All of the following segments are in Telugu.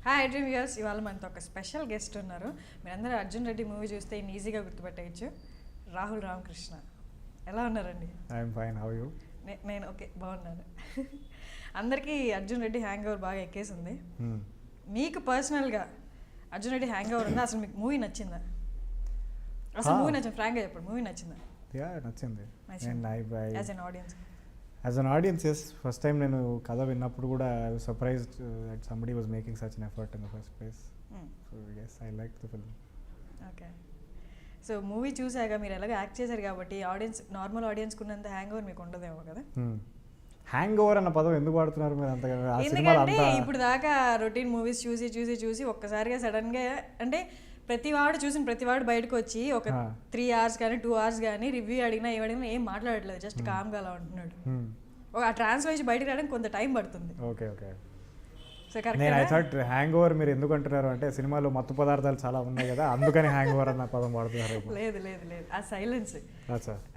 హాయ్ iDream వ్యూయర్స్, ఇవాళ మనతో ఒక స్పెషల్ గెస్ట్ ఉన్నారు. మీరందరూ అర్జున్ రెడ్డి మూవీ చూస్తే ఈజీగా గుర్తుపట్టేయచ్చు. రాహుల్ రామకృష్ణ. ఎలా ఉన్నారండి? I'm fine, how you? నేను ఓకే, బాగున్నాను. అందరికీ అర్జున్ రెడ్డి హ్యాంగ్ ఓవర్ బాగా ఎక్కేసింది. మీకు పర్సనల్గా అర్జున్ రెడ్డి హ్యాంగ్ ఓవర్ ఉందా? అసలు మీకు మూవీ నచ్చిందా? అసలు మూవీ నచ్చింది, ఫ్రాంక్గా చెప్పండి, మూవీ నచ్చిందా? నచ్చింది. As an audience yes. First time నేను కథ విన్నప్పుడు కూడా I was surprised that somebody was making such an effort in the first place. So yes, I like the film. Okay, so movie చూసాక మీరు ఎలాగో యాక్ట్ చేశారు కాబట్టి ఆడియన్స్, నార్మల్ ఆడియన్స్కి ఉన్నంత హ్యాంగ్ ఓవర్ మీకు ఉండదేమో కదా? హ్యాంగ్ ఓవర్ అన్న పదం ఎందుకు వాడుతున్నారు మీరు అంతగా? ఎందుకంటే ఇప్పుడు దాకా రొటీన్ మూవీస్ చూసి చూసి చూసి ఒక్కసారిగా సడన్గా, అంటే ప్రతివాడు చూసిన ప్రతివాడు బయటకు వచ్చి ఒక 3 hours కానీ 2 hours కానీ రివ్యూ అడిగినా ఏం మాట్లాడట్లేదు, జస్ట్ కామ్గా అలా ఉంటున్నాడు. ఆ ట్రాన్స్ఫర్మేషన్ బయటకు రావడానికి కొంత టైం పడుతుంది. Okay okay. సో నేను ఐ థాట్ హ్యాంగ్ ఓవర్ మీరు ఎందుకు అంటున్నారు అంటే సినిమాలో మత్తు పదార్థాలు చాలా ఉన్నాయి కదా, అందుకని హ్యాంగ్ ఓవర్ అన్న పదం వాడుతున్నారు. లేదు లేదు లేదు, ఆ సైలెన్స్,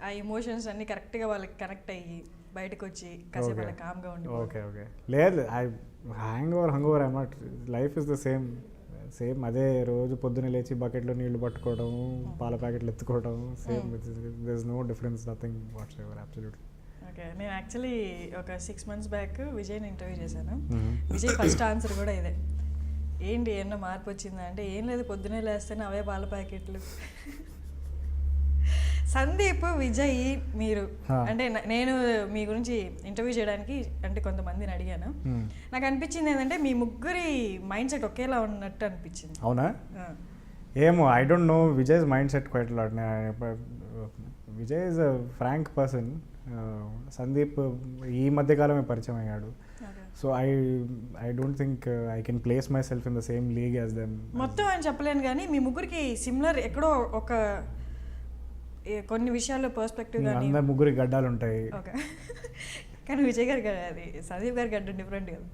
ఆ ఎమోషన్స్ అన్ని కరెక్ట్గా వాళ్ళకి కనెక్ట్ అయ్యి బయటకు వచ్చి కాసేపు అలా కామ్గా ఉండి. Okay okay. లేదు, I hang over I not. Life is the same. అదే రోజు పొద్దున్న లేచి బకెట్లో నీళ్లు పట్టుకోవడం, పాల ప్యాకెట్లు ఎత్తుకోవడం, same. There is no difference, nothing what's ever, absolutely. Okay, నేను యాక్చువల్లీ ఒక 6 months బ్యాక్ విజయ్ని ఇంటర్వ్యూ చేశాను. విజయ్ ఫస్ట్ ఆన్సర్ కూడా ఇదే, ఏంటి ఏమన్నా మార్పు వచ్చిందా అంటే, ఏం లేదు, పొద్దునే లేస్తేనే అవే పాల ప్యాకెట్లు. సందీప్, విజయ్, మీరు అంటే నేను మీ గురించి ఇంటర్వ్యూ చేయడానికి అంటే కొంతమందిని అడిగాను. నాకు అనిపించింది ఏంటంటే మీ ముగ్గురి మైండ్ సెట్ ఒకేలా ఉన్నట్టు అనిపించింది. అవునా? ఏమో, I don't know Vijay's mind set quite lot. Vijay is a frank person. Sandeep ఈ మధ్యకాలమే పరిచయం అయ్యాడు. So I don't think I can place myself in the same league as them. మొత్తం అని చెప్పలేను కానీ మీ ముగ్గురికి సిమిలర్ ఎక్కడో ఒక కొన్ని విషయాల్లో పర్స్పెక్టివ్. అందరు ముగ్గురికి గడ్డాలు ఉంటాయి. ఓకే, కానీ విజయ్ గారికి అది సందీప్ గారి గడ్డ డిఫరెంట్ కదా.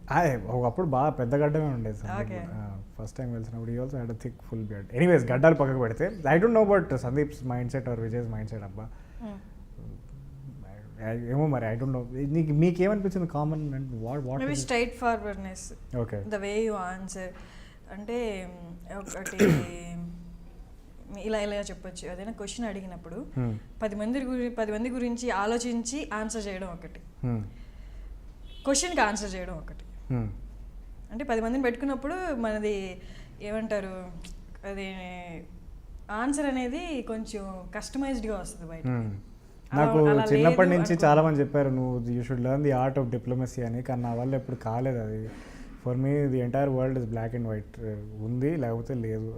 ఒకప్పుడు బాగా పెద్ద గడ్డమే ఉండేది. ఫస్ట్ టైం కలిసినప్పుడు ఈ also had a thick full beard. Anyways, గడ్డాలు పక్కకు పెడితే I don't know about Sandeep's mind set or Vijay's mind set. అబ్బా ఏమో మరి, ఐ డోంట్ నో. మీకేమనిపించింది common and what maybe straightforwardness. Okay, the way you answer. అంటే ఒకటి ఇలా ఇలా చెప్పొచ్చు, ఏదైనా క్వశ్చన్ అడిగినప్పుడు 10 మంది గురించి ఆలోచించి ఆన్సర్ చేయడం ఒకటి, క్వశ్చన్కి ఆన్సర్ చేయడం ఒకటి. అంటే 10 మందిని పెట్టుకున్నప్పుడు మనది ఏమంటారు, అది ఆన్సర్ అనేది కొంచెం కస్టమైజ్డ్గా వస్తుంది బయట. నాకు చిన్నప్పటి నుంచి చాలా మంది చెప్పారు, నువ్వు you should learn the art of diplomacy అని. కానీ నా వల్ల ఎప్పుడు కాలేదు అది. For me the entire world is black and white. ఉంది లేకపోతే లేదు,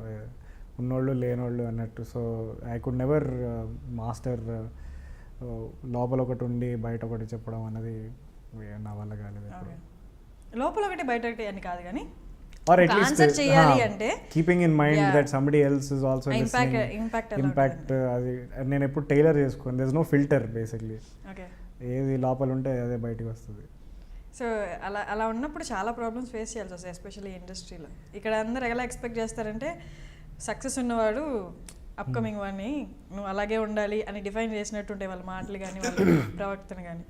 ఉన్నోళ్ళు లేనోళ్ళు అన్నట్టు. So I could never master లోపల ఒకటి ఉండి బయట ఒకటి చెప్పడం అన్నది నా వల్ల కాలేదు. లోపల ఒకటి బయట ఒకటి అని కాదు కానీ, ఆర్ అట్లీస్ట్ చేయాలి అంటే keeping in mind that somebody else is also impact. అది నేను ఎప్పుడు టైలర్ చేసుకోను. There is no filter basically. ఏది లోపల ఉంటే అదే బయటకు వస్తుంది. సో అలా ఉన్నప్పుడు చాలా ప్రాబ్లమ్స్ ఫేస్ చేయాల్సి వస్తాయి, ఎస్పెషల్లీ ఇండస్ట్రీలో. ఇక్కడ అందరు ఎలా ఎక్స్పెక్ట్ చేస్తారంటే, సక్సెస్ ఉన్నవాడు అప్కమింగ్ వాడిని నువ్వు అలాగే ఉండాలి అని డిఫైన్ చేసినట్టు ఉంటాయి వాళ్ళ మాటలు కానీ వాళ్ళ ప్రవర్తన కానీ.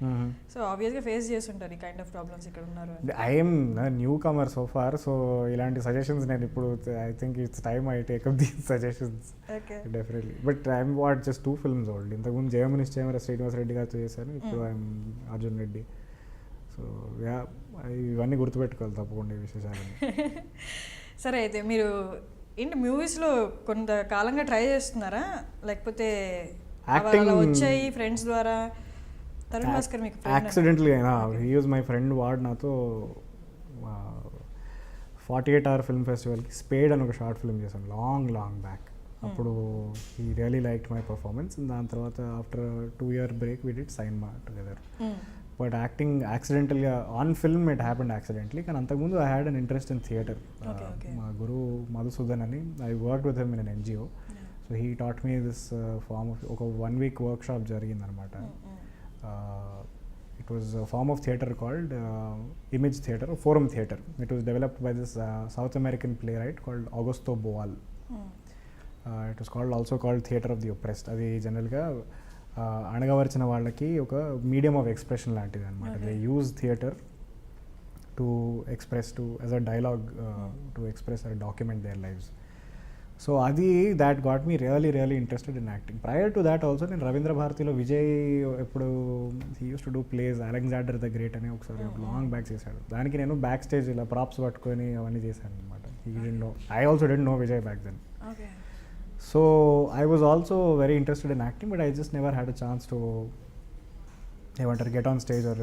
సో ఆబ్వియస్గా ఫేస్ చేస్తుంటారు ఈ కైండ్ ఆఫ్ ప్రాబ్లమ్స్ ఇక్కడ ఉన్నారు. I'm newcomer so far. So ఇలాంటి సజెషన్స్ నేను ఇప్పుడు I think it's time I take up these suggestions definitely. But I'm what just 2 films old. ఇంతకుముందు జయమనిష్ చేయమర శ్రీనివాస్ రెడ్డి గారితో చేశాను, ఇప్పుడు I'm Arjun Reddy. So yeah, ఇవన్నీ గుర్తుపెట్టుకోవాలి తప్పకుండా ఈ విశేషాలు. సరే, అయితే మీరు ఏంటి మూవీస్లో కొంతకాలంగా ట్రై చేస్తున్నారా, లేకపోతే వచ్చాయి ఫ్రెండ్స్ ద్వారా? తరుణ్ భాస్కర్ మీకు accidentally he was my friend. వాడు నాతో 48 hour ఫిల్మ్ ఫెస్టివల్కి స్పేడ్ అని ఒక షార్ట్ ఫిల్మ్ చేశాను లాంగ్ బ్యాక్. అప్పుడు he really liked my performance. దాని తర్వాత after 2 year break we did cinema together. But acting యాక్సిడెంటల్గా on film it happened accidentally. కానీ అంతకుముందు I had an interest in theatre. మా గురువు మధుసూదన్ అని, I worked with him in an NGO. So he taught me this form of ఒక 1 week వర్క్షాప్ జరిగిందనమాట. It was form of theatre called image theatre, forum theatre. It was developed by this South American playwright called Augusto Boal. It was also called theatre of the oppressed. అది జనరల్గా అణగవరిచిన వాళ్ళకి ఒక మీడియం ఆఫ్ ఎక్స్ప్రెషన్ లాంటిది అనమాట. They use theatre to express, to as a dialogue, to express or document their lives. So adi that got me really interested in acting. Prior to that also నేను రవీంద్ర భారతిలో విజయ్ ఎప్పుడు he used to do place Alexander the great అని ఒకసారి లాంగ్ బ్యాక్ చేశాడు. దానికి నేను బ్యాక్ స్టేజ్ ఇలా ప్రాప్స్ పట్టుకొని అవన్నీ చేశాను అనమాట. He didn't know, I also didn't know Vijay back then. So I was also very interested in acting, but I just never had a chance to get on stage or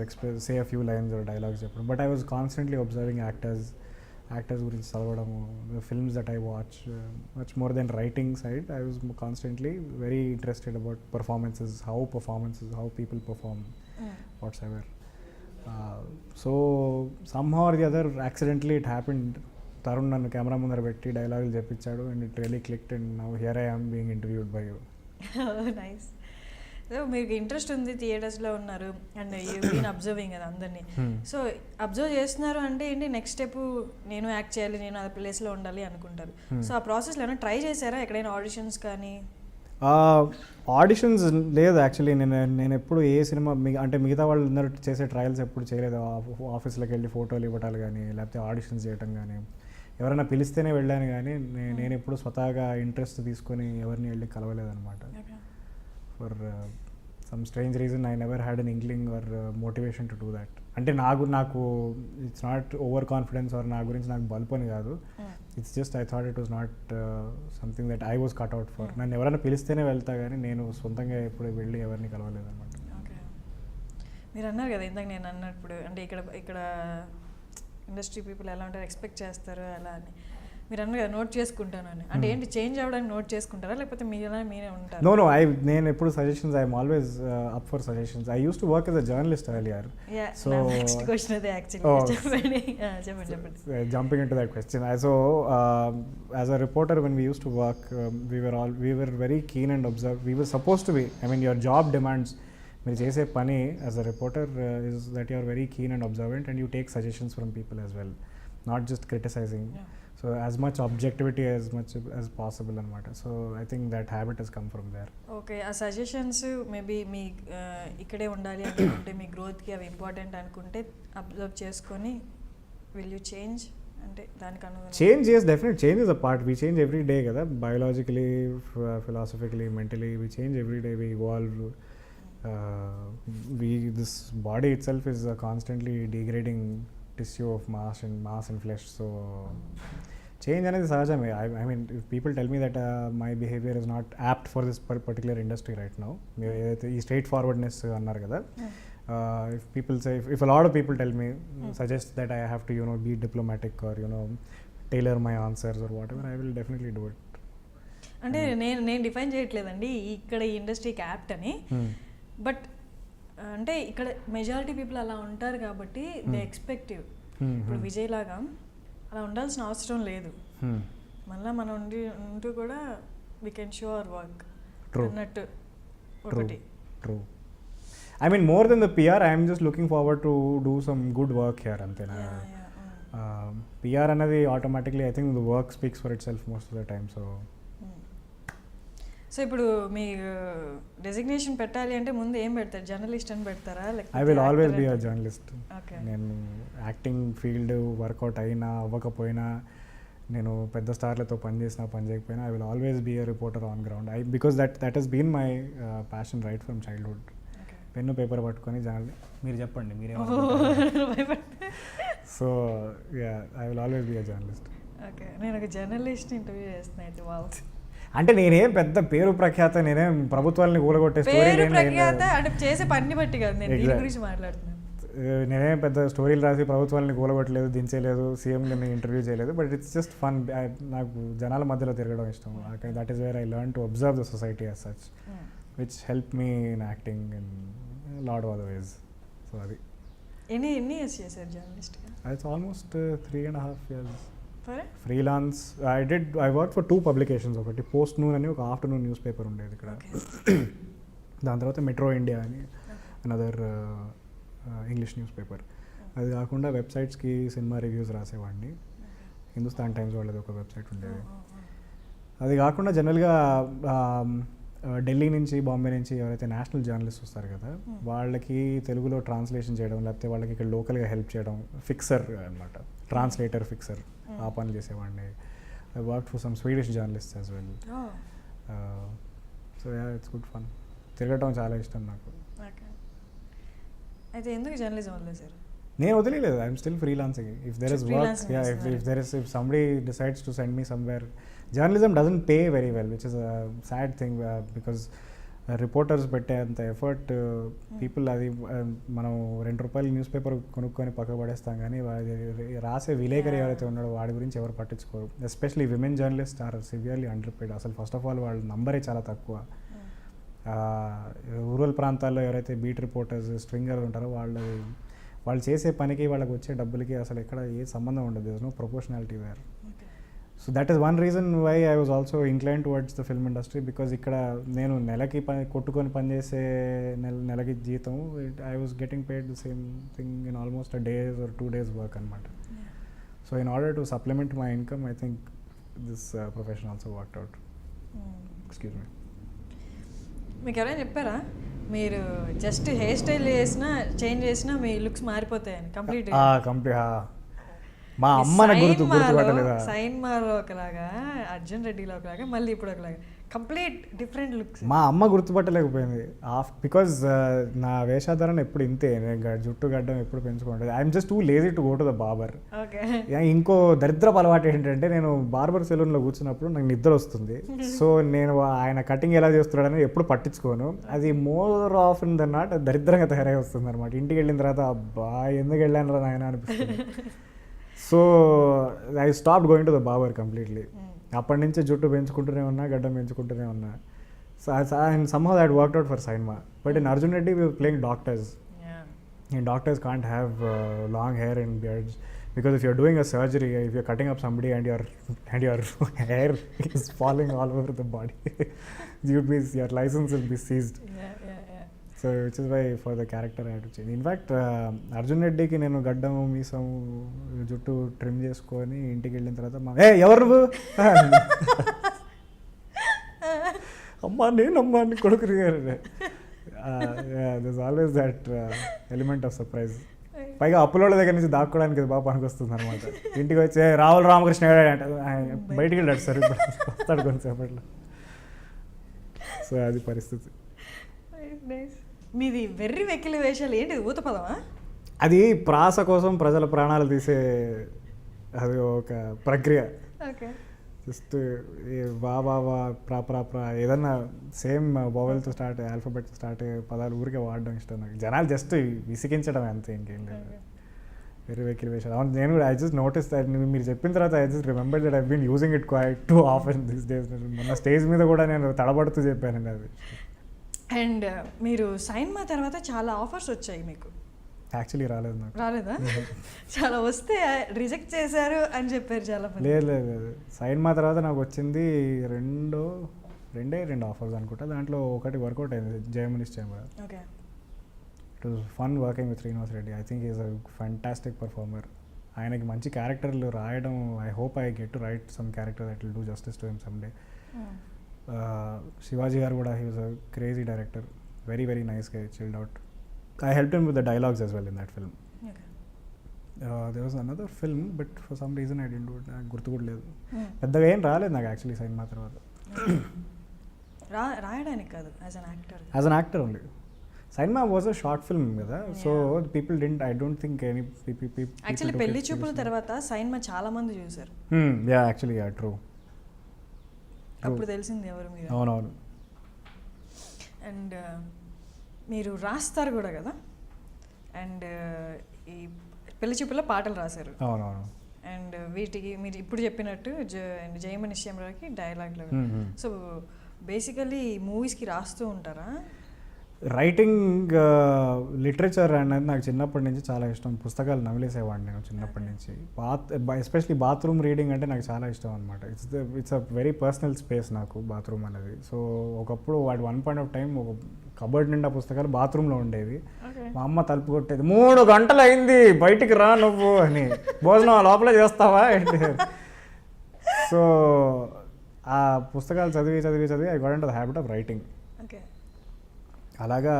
say a few lines or dialogues. But I was constantly observing actors గురించి చదవడము, the films that I watch, much more than writing side. I was constantly very interested about performances, how people perform, whatsoever. So somehow or the other, accidentally it happened. Tarun నన్ను కెమెరా ముందర పెట్టి డైలాగులు చెప్పించాడు, and it really clicked, and now here I am being interviewed by you. Nice. So మీకు ఇంట్రెస్ట్ ఉంది, థియేటర్స్లో ఉన్నారు, అండ్ యూ బీన్ అబ్జర్వింగ్ కదా అందరినీ. సో అబ్జర్వ్ చేస్తున్నారు అంటే ఏంటి, నెక్స్ట్ స్టెప్ నేను యాక్ట్ చేయాలి, నేను ఆ ప్లేస్లో ఉండాలి అనుకుంటారు. సో ఆ ప్రాసెస్లో ఏమైనా ట్రై చేశారా, ఎక్కడైనా ఆడిషన్స్ కానీ? ఆడిషన్స్ లేదు యాక్చువల్లీ. నేను ఎప్పుడు ఏ సినిమా అంటే మిగతా వాళ్ళు అందరూ చేసే ట్రయల్స్ ఎప్పుడు చేయలేదు. ఆఫీస్లోకి వెళ్ళి ఫోటోలు ఇవ్వటాలు కానీ, లేకపోతే ఆడిషన్స్ చేయటం కానీ, ఎవరైనా పిలిస్తేనే వెళ్ళాను కానీ నేను ఎప్పుడు స్వతహాగా ఇంట్రెస్ట్ తీసుకొని ఎవరిని వెళ్ళి కలవలేదన్నమాట. For some strange reason I never had an inkling or motivation to do that. అంటే నాకు it's not over confidence or నా గురించి నాకు బల్పు అని కాదు. It's just I thought it was not something that I was cut out for. నన్ను ఎవరైనా పిలిస్తేనే వెళ్తా కానీ నేను సొంతంగా ఎప్పుడు వెళ్ళి ఎవరిని కలవలేదన్నమాట. ఓకే, మీరు అన్నారు కదా ఇందాక నేను అన్నప్పుడు, అంటే ఇక్కడ ఇండస్ట్రీ పీపుల్ ఎలా ఉంటారు, ఎక్స్పెక్ట్ చేస్తారు అలా అని. మీరు అన్నారు కదా నోట్ చేసుకుంటాను అని, అంటే ఏంటి చేంజ్ అవ్వడానికి నోట్ చేసుకుంటారా, లేకపోతే మీరే ఉంటారు? నో నేను ఎప్పుడు suggestions, I'm always up for suggestions. I use to work as a journalist earlier. So next question అదే యాక్చువల్లీ. చెప్పండి. Jumping into that question, so as a reporter when we used to work, we were very keen and observe. We were supposed to be, I mean your job demands, మీరు చేసే పని as a reporter is that you are very keen and observant and you take suggestions from people as well, not just criticizing. So as much objectivity as much as possible అనమాట. So I think that habit has come from there. Okay, ఆ సజెషన్స్ మేబీ మీ ఇక్కడే ఉండాలి అనుకుంటే, మీ గ్రోత్కి అవి ఇంపార్టెంట్ అనుకుంటే అబ్జర్వ్ చేసుకొని విల్ యూ చేంజ్ అంటే దానికి అనుగుణంగా change? yes, definitely change is a part. We change every day కదా, biologically, philosophically, mentally, we change every day, we evolve. This body itself is a constantly degrading tissue of mass and flesh. So change అనేది సహజమే. I mean if people tell me that my behavior is not apt for this particular industry right now, మీరు ఏదైతే ఈ స్ట్రైట్ ఫార్వర్డ్నెస్ అన్నారు కదా, if people say, if a lot of people tell me, suggest that I have to be diplomatic or tailor my answers or whatever, I will definitely do it. అంటే నేను డిఫైన్ చేయట్లేదండి ఇక్కడ ఈ ఇండస్ట్రీకి యాప్ట్ అని, బట్ అంటే ఇక్కడ మెజారిటీ పీపుల్ అలా ఉంటారు కాబట్టి దే ఎక్స్పెక్టివ్. ఇప్పుడు విజయ్ లాగా అలా ఉండాల్సిన అవసరం లేదు, మళ్ళీ మనం ఉంటూ కూడా we can show hour work అన్నట్టు ఒకటి. True. I mean more than the PR, I am just looking forward to do some good work here antena. PR anadi automatically I think the work speaks for itself most of the time. So ఇప్పుడు మీ డెసిగ్నేషన్ పెట్టాలి అంటే ముందు ఏం పెడతారు, జర్నలిస్ట్ అని పెడతారా? I will always be a journalist. Okay, నేను యాక్టింగ్ ఫీల్డ్ వర్కౌట్ అయినా అవ్వకపోయినా, నేను పెద్ద స్టార్లతో పని చేసినా పని చేయకపోయినా, I will always be a reporter on ground. Because that has been my passion right from childhood. Pen paper పట్టుకొని మీరు చెప్పండి మీరేమో. So yeah, I will always be a journalist. Okay, నేను ఒక జర్నలిస్ట్ ఇంటర్వ్యూ చేస్తున్నా అయితే. వావ్. అంటే నేనేం పెద్ద పేరు ప్రఖ్యాత, నేనేం ప్రభుత్వాలని కూలగొట్టే స్టోరీ అంటే చేసే పని బట్టి కాదు, నేను దీని గురించి మాట్లాడుతున్నాను. నేనేం పెద్ద స్టోరీలు రాసి ప్రభుత్వాలని కూలగొట్టలేదు, దించేలేదు, సీఎంని ఇంటర్వ్యూ చేయలేదు. But it's just fun. నాకు జనాల మధ్యలో తిరగడం ఇష్టం. That is where I learn to observe the society as such, which help me in acting in lot of other ways. So అది. ఎన్ని ఇయర్స్ చేశారు జర్నలిస్ట్గా? It's almost 3.5 years. Freelance I work for 2 publications. ఒకటి పోస్ట్ నూన్ అని ఒక ఆఫ్టర్నూన్ న్యూస్ పేపర్ ఉండేది ఇక్కడ. దాని తర్వాత మెట్రో ఇండియా అని అనదర్ ఇంగ్లీష్ న్యూస్ పేపర్. అది కాకుండా వెబ్సైట్స్కి సినిమా రివ్యూస్ రాసేవాడిని. హిందుస్థాన్ టైమ్స్ వాళ్ళది ఒక వెబ్సైట్ ఉండేది. అది కాకుండా జనరల్గా ఢిల్లీ నుంచి బాంబే నుంచి ఎవరైతే నేషనల్ జర్నలిస్ట్ వస్తారు కదా వాళ్ళకి తెలుగులో ట్రాన్స్లేషన్ చేయడం లేకపోతే వాళ్ళకి ఇక్కడ లోకల్గా హెల్ప్ చేయడం ఫిక్సర్ అనమాట, ట్రాన్స్లేటర్ ఫిక్సర్ ఆ పనులు చేసేవాడిని. I work for some Swedish journalist as well. So yeah, it's good fun. తిరగటం చాలా ఇష్టం నాకు. అయితే ఎందుకు జర్నలిజం వదిలేశారు? నేను వదిలేదు, I'm still freelancing. If there is work, if somebody decides to send me somewhere, journalism doesn't pay very well, which is a sad thing, because reporters పెట్టే అంత ఎఫర్ట్ పీపుల్ అది మనం ₹2 న్యూస్ పేపర్ కొనుక్కొని పక్క పడేస్తాం, కానీ రాసే విలేకరి ఎవరైతే ఉన్నాడో వాడి గురించి ఎవరు పట్టించుకోరు. Especially women journalist are severely underpaid. అసలు ఫస్ట్ ఆఫ్ ఆల్ వాళ్ళ నంబరే చాలా తక్కువ. రూరల్ ప్రాంతాల్లో ఎవరైతే బీట్ రిపోర్టర్స్ స్ట్రింగర్ ఉంటారో వాళ్ళు చేసే పనికి వాళ్ళకి వచ్చే డబ్బులకి అసలు ఎక్కడ ఏ సంబంధం ఉండదు. There is no proportionality where. So that is one reason why I was also incline towards the film industry, because ఇక్కడ నేను నెలకి కొట్టుకొని పనిచేసే నెలకి జీతం, I was getting paid the same thing in almost a days or 2 days work అనమాట. So in order to supplement my income, I think this profession also worked out. Excuse me. మీకు ఎవరైనా చెప్పారా మీరు జస్ట్ హెయిర్ స్టైల్ చేసినా చేంజ్ చేసినా మీ లుక్స్ మారిపోతాయని? కంప్లీట్ మా అమ్మ గుర్తుపట్టలేదా? సైన్ మార్ ఒకలాగా, అర్జున్ రెడ్డిలో ఒకలాగా, మళ్ళీ ఇప్పుడు ఒకలాగా, కంప్లీట్ డిఫరెంట్ లుక్స్. మా అమ్మ గుర్తుపట్టలేకపోయింది బికాజ్ నా వేషాధారణ ఎప్పుడు ఇంతే, జుట్టు గడ్డం ఎప్పుడు పెంచుకుంటుంది. I'm just too lazy to go to the barber. ఇంకో దరిద్రపు అలవాటు ఏంటంటే, నేను బార్బర్ సెలూన్లో కూర్చున్నప్పుడు నాకు నిద్ర వస్తుంది. సో నేను ఆయన కటింగ్ ఎలా చేస్తున్నాడని ఎప్పుడు పట్టించుకోను. అది more of in the not దరిద్రంగా తయారై వస్తుంది అనమాట. ఇంటికి వెళ్ళిన తర్వాత అబ్బా ఎందుకు వెళ్ళాను రా నాయన అనిపిస్తుంది. So I stop going to the barber completely. అప్పటి నుంచి జుట్టు పెంచుకుంటూనే ఉన్నా, గడ్డం పెంచుకుంటూనే ఉన్నా. So and somehow that worked out for Sainma. But in Arjun Reddy we playing doctors. And doctors can't have long hair and beards, because if you're doing a surgery, if you're cutting up somebody and your hair is falling all over the body, your license will be seized. So which is why for the character I had to change. In fact, Arjun రెడ్డికి నేను గడ్డం మీసం జుట్టు ట్రిమ్ చేసుకొని ఇంటికి వెళ్ళిన తర్వాత ఎవరు అమ్మా నేనమ్మా అని కొడుకు there's always that element of surprise. పైగా అప్పులోళ్ళ దగ్గర నుంచి దాక్కోవడానికి ఇది బాగా పనికొస్తుంది అనమాట. ఇంటికి వచ్చి రాహుల్ రామకృష్ణ బయటికి వెళ్ళాడు సార్, ఇప్పుడు వస్తాడు కొంతసేపట్లో. సో అది పరిస్థితి. మీది వెర్రి వెకిలి వేషాలు ఏంటి? ఊత పదమా? అది ప్రాస కోసం ప్రజల ప్రాణాలు తీసే అది ఒక ప్రక్రియ. జస్ట్ వా ప్రా ఏదన్నా సేమ్ వోవెల్తో స్టార్ట్ ఆల్ఫాబెట్తో స్టార్ట్ పదాలు ఊరికే వాడడం ఇష్టం నాకు. జనాలు జస్ట్ విసిగించడం అంతే, ఇంకేం లేదు. వెరీ వెకిల్ వేషాలు. అవును, నేను కూడా ఐ జస్ట్ నోటీస్ దట్ మీరు చెప్పిన తర్వాత I just remember that I been using it quite too often these days. మొన్న స్టేజ్ మీద కూడా నేను తడబడుతూ చెప్పానండి అది. అండ్ మీరు సైన్మా తర్వాత చాలా ఆఫర్స్ వచ్చాయి మీకు? యాక్చువల్లీ రాలేదు నాకు. రాలేదా? చాలా వస్తే రిజెక్ట్ చేశారు అని చెప్పారు చాలా మంది. లేదు సైన్మా తర్వాత నాకు వచ్చింది రెండు ఆఫర్స్ అనుకుంటా. దాంట్లో ఒకటి వర్కౌట్ అయింది, జయమునిష్ చేంబర్. Okay. It was fun working with Srinivas Reddy. I think is a fantastic performer. ఆయనకి మంచి క్యారెక్టర్లు రాయడం, I hope I get to write some character that will do justice to him some day. Shivaji garu కూడా, he was a crazy director, very very nice గా, chilled out. I helped him with the dialogues as well in that film. Okay. There was another film, but for some reason I didn't do it. నాకు గుర్తు కూడా లేదు. పెద్దగా ఏం రాలేదు నాకు యాక్చువల్లీ సైన్మా తర్వాత. రాయడానికి కాదు, as an actor only. Sainma was a short film కదా, so people I don't think any people actually పెళ్లి చూపుల తర్వాత సైన్మా చాలా మంది చూసారు. Yeah actually yeah true. అప్పుడు తెలిసింది ఎవరు మీరు. అవునవును. అండ్ మీరు రాస్తారు కూడా కదా, అండ్ ఈ పెళ్లి చూపుల్లో పాటలు రాశారు. అవునవును. అండ్ వీటికి మీరు ఇప్పుడు చెప్పినట్టు జయమణి శ్యామరావుకి డైలాగ్లు. సో బేసికలీ మూవీస్కి రాస్తూ ఉంటారా? రైటింగ్ లిటరేచర్ అనేది నాకు చిన్నప్పటి నుంచి చాలా ఇష్టం. పుస్తకాలు నమిలేసేవాడిని నేను చిన్నప్పటి నుంచి. ఎస్పెషలీ బాత్రూమ్ రీడింగ్ అంటే నాకు చాలా ఇష్టం అనమాట. It's a very personal space నాకు బాత్రూమ్ అనేది. సో ఒకప్పుడు వాటి వన్ పాయింట్ ఆఫ్ టైం ఒక కబర్డ్ నిండా పుస్తకాలు బాత్రూంలో ఉండేవి. మా అమ్మ తలుపు కొట్టేది, 3 గంటలు అయింది బయటికి రా నువ్వు అని, భోజనం లోపలే చేస్తావా అంటే. సో ఆ పుస్తకాలు చదివి I got into the habit of writing. Okay. అలాగా,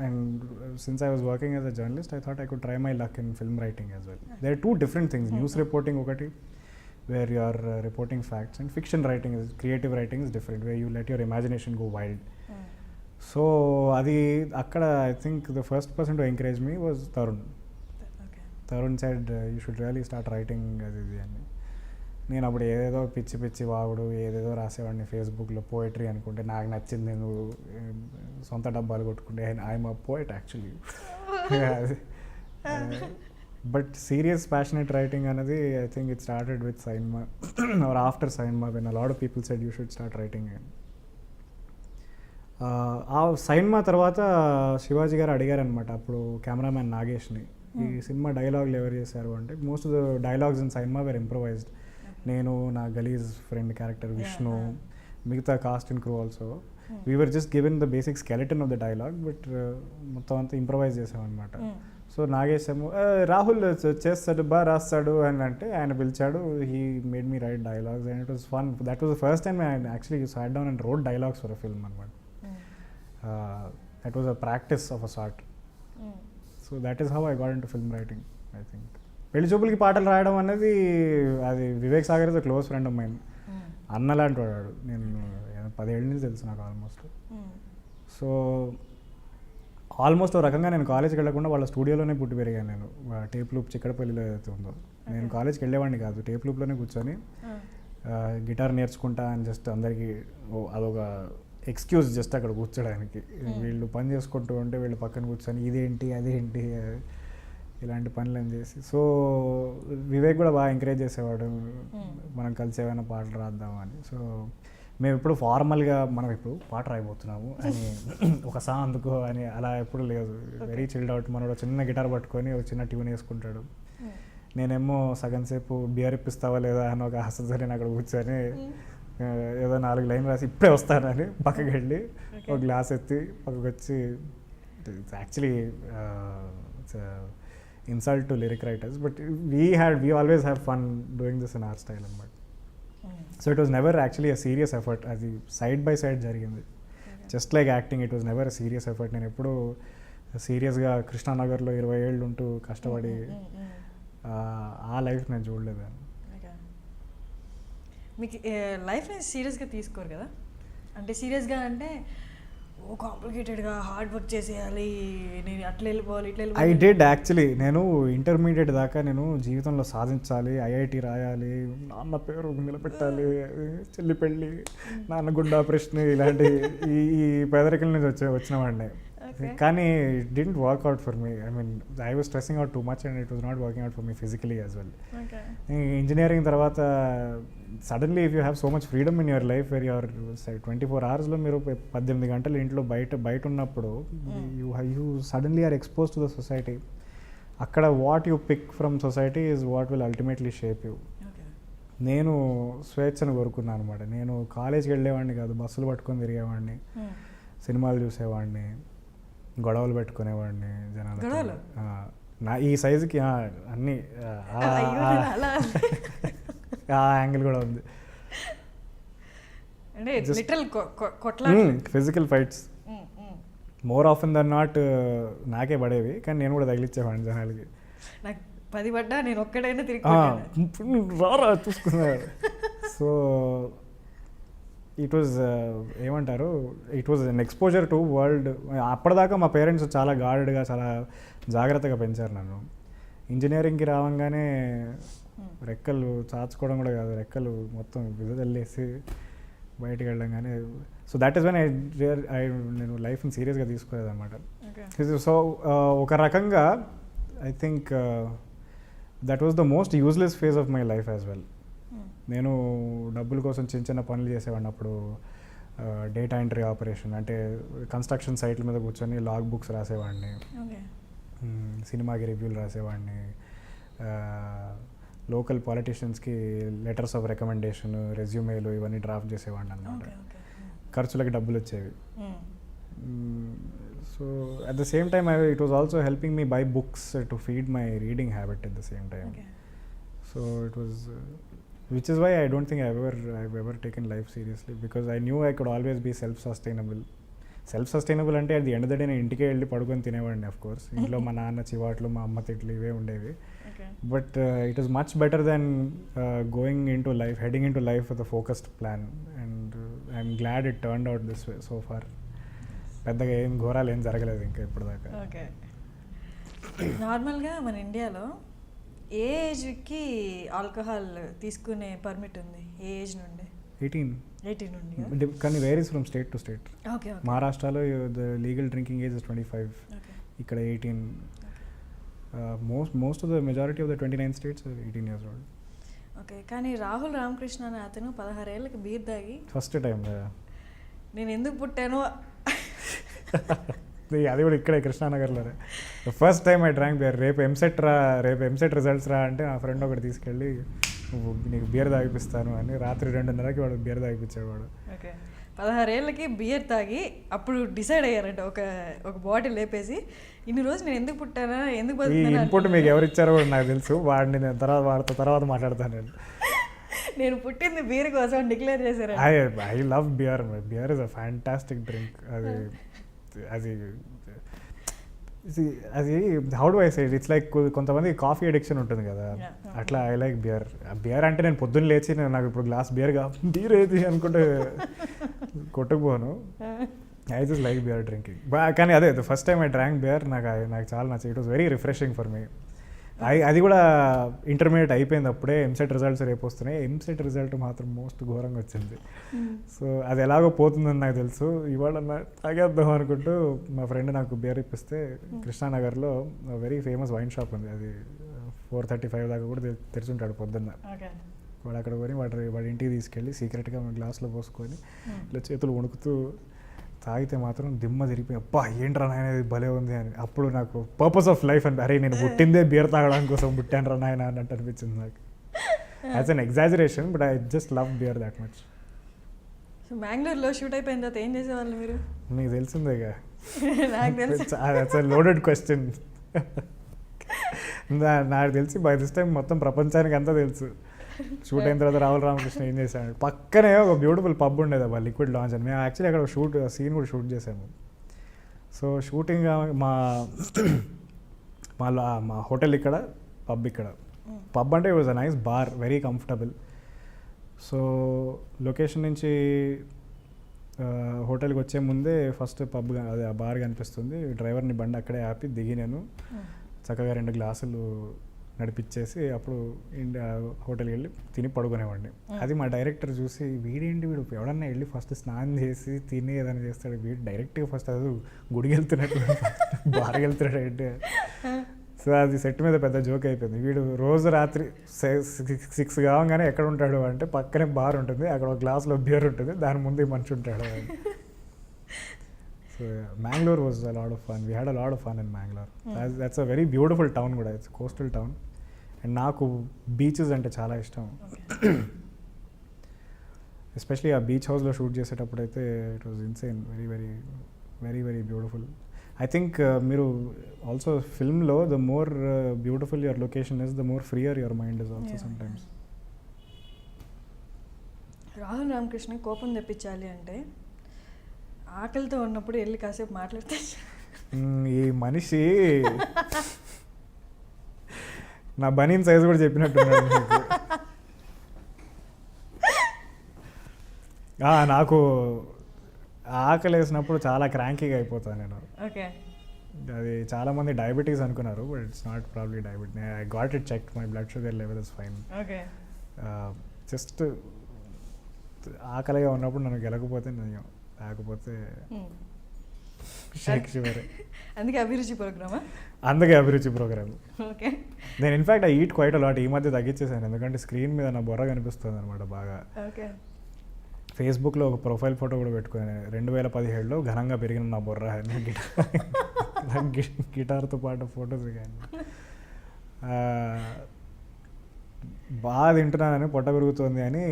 and since I was working as a journalist I thought I could try my luck in film writing as well. They are two different things. News reporting ఒకటి, where you are reporting facts, and fiction writing is, creative writing is different, where you let your imagination go wild. So అది అక్కడ I think the first person to encourage me was Tarun. Tarun side you should really start writing అది ఇది అని. నేను అప్పుడు ఏదేదో పిచ్చి వాగుడు ఏదేదో రాసేవాడిని ఫేస్బుక్లో, పోయిటరీ అనుకుంటే, నాకు నచ్చింది నేను సొంత డబ్బాలు కొట్టుకుంటే I'm a poet actually. But serious passionate writing అనేది I think it started with Sainma or after Sainma, when a lot of people said you should start writing. ఆ సైన్మా తర్వాత శివాజీ గారు అడిగారనమాట అప్పుడు కెమెరామ్యాన్ నాగేష్ని, ఈ సినిమా డైలాగులు ఎవరు చేశారు అంటే, most of the dialogues in Sainma were improvised. నేను, నా గలీజ్ ఫ్రెండ్ క్యారెక్టర్ విష్ణు, మిగతా cast and crew also, we were just given the basic skeleton of the dialogue, but మొత్తం అంతా ఇంప్రొవైజ్ చేసామన్నమాట. సో నాగేష్ ఏమో రాహుల్ చేస్తాడు బాగా రాస్తాడు అని అంటే ఆయన పిలిచాడు, he made me write dialogues and it was fun. That was the first time I actually sat down and wrote dialogues for a film అనమాట. That was a practice of a sort. So that is how I got into film writing. I think పెళ్లి చూపులకి పాటలు రాయడం అనేది అది Vivek Sagar is a close friend of mine. అన్న లాంటి వాడు. నేను 10 ఏళ్ళ నుంచి తెలుసు నాకు ఆల్మోస్ట్. సో ఆల్మోస్ట్ ఓ రకంగా నేను కాలేజ్కి వెళ్ళకుండా వాళ్ళ స్టూడియోలోనే పుట్టి పెరిగాను. నేను టేప్ లూప్ చిక్కడపల్లిలో ఏదైతే ఉందో, నేను కాలేజ్కి వెళ్ళేవాడిని కాదు, టేప్ లూప్లోనే కూర్చొని గిటార్ నేర్చుకుంటా అని జస్ట్ అందరికీ అదొక ఎక్స్క్యూజ్ జస్ట్ అక్కడ కూర్చోడానికి. వీళ్ళు పని చేసుకుంటూ ఉంటే వీళ్ళు పక్కన కూర్చొని ఇదేంటి అదేంటి ఇలాంటి పనులు అని చేసి. సో వివేక్ కూడా బాగా ఎంకరేజ్ చేసేవాడు, మనం కలిసి ఏమైనా పాటలు రాద్దామని. సో మేము ఇప్పుడు ఫార్మల్గా మనం ఇప్పుడు పాట రాయబోతున్నాము అని ఒక సాంగ్ అందుకో అని అలా ఎప్పుడు లేదు. Very chilled out. మనోడు చిన్న గిటార్ పట్టుకొని ఒక చిన్న ట్యూన్ వేసుకుంటాడు, నేనేమో సగం సేపు బియర్ ఇప్పిస్తావా లేదా అని ఒక ఆశతో నేను అక్కడ కూర్చొని ఏదో 4 లైన్లు రాసి ఇప్పుడే వస్తానని పక్కకి వెళ్ళి ఒక గ్లాస్ ఎత్తి పక్కకు వచ్చి, actually insult to lyric writers, but we always have fun doing this in our style anamata. So it was never actually a serious effort, అది side by side జరిగింది. Just like acting, it was never a serious effort. నేను ఎప్పుడు సీరియస్గా కృష్ణానగర్లో 20 ఏళ్ళు ఉంటూ కష్టపడి ఆ లైఫ్ నేను చూడలేదు. మీకు లైఫ్ని సీరియస్గా తీసుకోరు కదా? అంటే సీరియస్గా అంటే ఓ కాంప్లికేటెడ్గా హార్డ్ వర్క్ చేసేయాలి, నేను అట్లా వెళ్ళిపోవాలి ఇట్లా వెళ్ళిపోవాలి. I did actually. నేను ఇంటర్మీడియట్ దాకా నేను జీవితంలో సాధించాలి, ఐఐటి రాయాలి, నాన్న పేరు నిలబెట్టాలి, చెల్లి పెళ్ళి, నాన్న గుండె ఆపరేషన్, ఇలాంటి ఈ పేదరికల నుంచి వచ్చినవాడిని. కానీ it didn't work out for me. I mean I was stressing out too much and it was not working out for me physically as well. Engineering తర్వాత suddenly if you have so much freedom in your life where your 24 hours మీరు 18 గంటలు ఇంట్లో బయట ఉన్నప్పుడు you suddenly are expose to the society. అక్కడ what you pick from society is what will ultimately shape you. నేను స్వేచ్ఛను కోరుకున్నాను అనమాట. నేను కాలేజ్కి వెళ్ళేవాడిని కాదు, బస్సులు పట్టుకొని తిరిగేవాడిని, సినిమాలు చూసేవాడిని, గొడవలు పెట్టుకునేవాడిని జనాలు. నా ఈ సైజుకి అన్నీ ఆ యాంగిల్ కూడా ఉంది. Physical fights more often than not నాకే పడేవి, కానీ నేను కూడా తగిలిచ్చేవాడిని జనాలకి. నాకు 10 పడ్డా నేను ఒక్కడైనా తిరిగి రారా చూసుకున్నాడు. సో ఇట్ వాజ్ ఏమంటారు, it was an exposure to world. అప్పటిదాకా మా పేరెంట్స్ చాలా గార్డ్గా చాలా జాగ్రత్తగా పెంచారు నన్ను. ఇంజనీరింగ్కి రావంగానే రెక్కలు చాచుకోవడం కూడా కాదు, రెక్కలు మొత్తం విడుదలేసి బయటికి వెళ్ళంగానే. సో దట్ ఈస్ వెన్ నేను లైఫ్ని సీరియస్గా తీసుకోలేదు అనమాట. సో ఒక రకంగా I think that was the most useless phase of my life as well. నేను డబ్బుల కోసం చిన్న పనులు చేసేవాడిని. అప్పుడు డేటా ఎంట్రీ ఆపరేషన్ అంటే కన్స్ట్రక్షన్ సైట్ల మీద కూర్చొని లాగ్ బుక్స్ రాసేవాడిని, సినిమాకి రివ్యూలు రాసేవాడిని, లోకల్ పాలిటీషియన్స్కి లెటర్స్ ఆఫ్ రికమెండేషన్, రెజ్యూమేలు ఇవన్నీ డ్రాఫ్ట్ చేసేవాడిని అనమాట. ఖర్చులకి డబ్బులు వచ్చేవి. So at the same time it was also helping me by books to feed my reading habit at the same time. So it was which is why I don't think I've ever taken life seriously, because I knew I could always be self-sustainable అంటే at the end of the day నేను ఇంటికే వెళ్ళి పడుకొని తినేవాడిని. ఆఫ్ కోర్స్ ఇంట్లో మా నాన్న చివాట్లు, మా అమ్మ తిట్లు ఇవే ఉండేవి. But it is much better than heading into life with a focused plan, and I'm glad it turned out this way so far. పెద్దగా ఏం ఘోరాలు ఏం జరగలేదు ఇంకా ఇప్పటిదాకా. ఓకే, నార్మల్గా మన ఇండియాలో ఏ ఏజ్కి ఆల్కహాల్ తీసుకునే పర్మిట్ ఉంది? ఏ ఏజ్ నుండి? 18 నుండి. కానీ varies from state to state. Okay, మహారాష్ట్రలో the legal drinking age is 25, ఇక్కడ 18. most of the majority of the 29 states are 18 years old. Okay, కానీ రాహుల్ రామకృష్ణ అనే అతను 16 ఏళ్ళకి బీర్ తాగి ఫస్ట్ టైం నేను ఎందుకు పుట్టానో అది కూడా ఇక్కడే కృష్ణానగర్లోనే first time I drank beer. రేపు ఎంసెట్ రిజల్ట్స్ రా అంటే నా ఫ్రెండ్ ఒకటి తీసుకెళ్ళి నీకు బియర్ తాగిపిస్తాను అని రాత్రి 2:30కి వాడు బియర్ తాగిపించేవాడు. ఓకే, 16 ఏళ్ళకి బియర్ తాగి అప్పుడు డిసైడ్ అయ్యారంట ఒక బాటిల్ లేపేసి ఇన్ని రోజు నేను ఎందుకు పుట్టానా, ఎందుకు బతుకుతానా. ఈ ఇన్పుట్ మీకు ఎవరు ఇచ్చారో కూడా నాకు తెలుసు, వాడిని నేను తర్వాత మాట్లాడతాను. నేను పుట్టింది బీర్ కోసం డిక్లేర్ చేశారు. I love beer. Beer is a fantastic drink. అది how do I say it's like కొంతమంది కాఫీ అడిక్షన్ ఉంటుంది కదా, అట్లా ఐ లైక్ బియర్. బియర్ అంటే నేను పొద్దున్న లేచి నాకు ఇప్పుడు గ్లాస్ బియర్ ఏది అనుకుంటే కొట్టుకుపోను. I just like beer drinking. కానీ అదే first time I drank beer, నాకు చాలా నచ్చింది. It was very refreshing for me. అది కూడా ఇంటర్మీడియట్ అయిపోయింది అప్పుడే. ఎంసెట్ రిజల్ట్స్ రేపు వస్తున్నాయి. ఎంసెట్ రిజల్ట్ మాత్రం మోస్ట్ ఘోరంగా వచ్చింది. సో అది ఎలాగో పోతుందని నాకు తెలుసు. ఇవాళ తాగేద్దాం అనుకుంటూ మా ఫ్రెండ్ నాకు బియర్ ఇప్పిస్తే, కృష్ణానగర్లో వెరీ ఫేమస్ వైన్ షాప్ ఉంది, అది 4:35 దాకా కూడా తెరిచుంటాడు పొద్దున్న. వాడు అక్కడ కొని వాడి ఇంటికి తీసుకెళ్ళి సీక్రెట్గా గ్లాస్లో పోసుకొని ఇట్లా చేతులు వణుకుతూ తాగితే మాత్రం దిమ్మ తిరిగిపోయి, అబ్బా ఏంట్రా నాయన ఇది భలే ఉంది అని. అప్పుడు నాకు పర్పస్ ఆఫ్ లైఫ్ అని, అరే నేను పుట్టిందే బియర్ తాగడానికి కోసం పుట్టాను రా నాయన అన్నట్టు అనిపించింది నాకు. As an exaggeration, but I just love beer that much. బెంగళూరులో షూట్ అయిపోయిన తర్వాత ఏం చేసేవాళ్ళు మీరు? మీకు తెలిసిందేగా. నాకు లోడెడ్ క్వశ్చన్. నాకు తెలిసి బై దిస్ టైం మొత్తం ప్రపంచానికి అంతా తెలుసు. షూట్ అయిన తర్వాత రాహుల్ రామకృష్ణ ఏం చేశాడు, పక్కనే ఒక బ్యూటిఫుల్ పబ్ ఉండేది అబ్బా, లిక్విడ్ లాంచ్ అని. మేము యాక్చువల్లీ అక్కడ సీన్ కూడా షూట్ చేసాము. సో షూటింగ్ మా హోటల్ ఇక్కడ, పబ్ ఇక్కడ. పబ్ అంటే it was a nice bar, very comfortable. So location నుంచి హోటల్కి వచ్చే ముందే ఫస్ట్ పబ్ అదే ఆ బార్ కనిపిస్తుంది. డ్రైవర్ని బండి అక్కడే ఆపి దిగి నేను చక్కగా 2 గ్లాసులు నడిపించేసి అప్పుడు హోటల్కి వెళ్ళి తిని పడుకునేవాడిని. అది మా డైరెక్టర్ చూసి, వీడు ఎవడన్నా వెళ్ళి ఫస్ట్ స్నానం చేసి తిని ఏదైనా చేస్తాడు, వీడు డైరెక్ట్గా ఫస్ట్ అది గుడికి వెళ్తున్నట్టు బార్కి వెళ్తున్నాడు అంటే. సో అది సెట్ మీద పెద్ద జోక్ అయిపోయింది. వీడు రోజు రాత్రి 6 కావగానే ఎక్కడ ఉంటాడు అంటే పక్కనే బార్ ఉంటుంది, అక్కడ ఒక గ్లాస్లో బియర్ ఉంటుంది, దాని ముందు మనిషి ఉంటాడు. So Mangalore was a lot of fun. We had a lot of fun in Mangalore. That's a very beautiful town కూడా. It's a coastal town. And నాకు బీచెస్ అంటే చాలా ఇష్టం. ఎస్పెషలీ ఆ బీచ్ హౌస్లో షూట్ చేసేటప్పుడు అయితే it was insane, very very very very beautiful. I think మీరు ఆల్సో ఫిల్మ్లో the more beautiful your location is, the more freer your mind is also sometimes. Rahul Ramakrishna కోపం తెప్పించాలి అంటే ఆకలితో ఉన్నప్పుడు వెళ్ళి కాసేపు మాట్లాడితే ఈ మనిషి నా బనీన్ సైజు కూడా చెప్పినట్టున్నాడు. నాకు ఆకలి వేసినప్పుడు చాలా క్రాంకీగా అయిపోతాను నేను. ఓకే, అది చాలామంది డయాబెటీస్ అనుకున్నారు, but it's not probably diabetes. I got it check, my blood sugar level is fine. Okay, just ఆకలిగా ఉన్నప్పుడు నన్ను గెలకపోతే నేను, లేకపోతే షేక్ షుగర్. అందుకే అభిరుచి ప్రోగ్రామ్. ఓకే, నేను in fact I eat quite a lot. ఈ మధ్య తగ్గించేసాను, ఎందుకంటే స్క్రీన్ మీద నా బొర్ర కనిపిస్తుంది అనమాట బాగా. ఓకే, ఫేస్బుక్లో ఒక ప్రొఫైల్ ఫోటో కూడా పెట్టుకున్నాను, 2017లో ఘనంగా పెరిగిన నా బొర్ర అని. గిటార్తో పాటు ఫొటోస్ కానీ బాగా తింటున్నానని, పొట్ట పెరుగుతుంది అని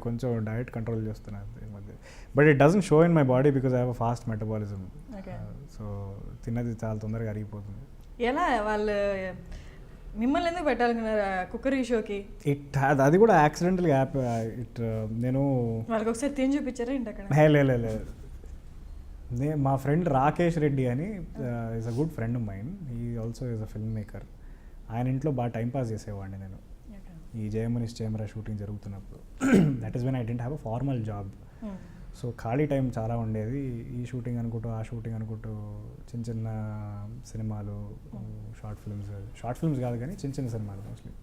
కొంచెం డయట్ కంట్రోల్ చేస్తున్నాను ఈ మధ్య. But it doesn't show in my body because I have a fast metabolism. So తిన్నది చాలా తొందరగా అరిగిపోతుంది. ఎలా వాళ్ళు మిమ్మల్ని ఎందుకు పెట్టాలనుకున్నారు కుక్కరీ షోకి? అది కూడా యాక్సిడెంటల్గా నేను వాళ్ళకి ఒకసారి తిని చూపించారా ఏంటి అక్కడ? లేదు మా ఫ్రెండ్ రాకేష్ రెడ్డి అని is a good friend mine. He also is a film maker. ఆయన ఇంట్లో బాగా టైంపాస్ చేసేవాడిని నేను ఈ జయమునిష్ చేమరా షూటింగ్ జరుగుతున్నప్పుడు. That is when I didn't have a formal job. So ఖాళీ టైం చాలా ఉండేది. ఈ షూటింగ్ అనుకుంటూ ఆ షూటింగ్ అనుకుంటూ చిన్న చిన్న సినిమాలు, షార్ట్ ఫిల్మ్స్ కాదు కానీ చిన్న చిన్న సినిమాలు మోస్ట్లీ.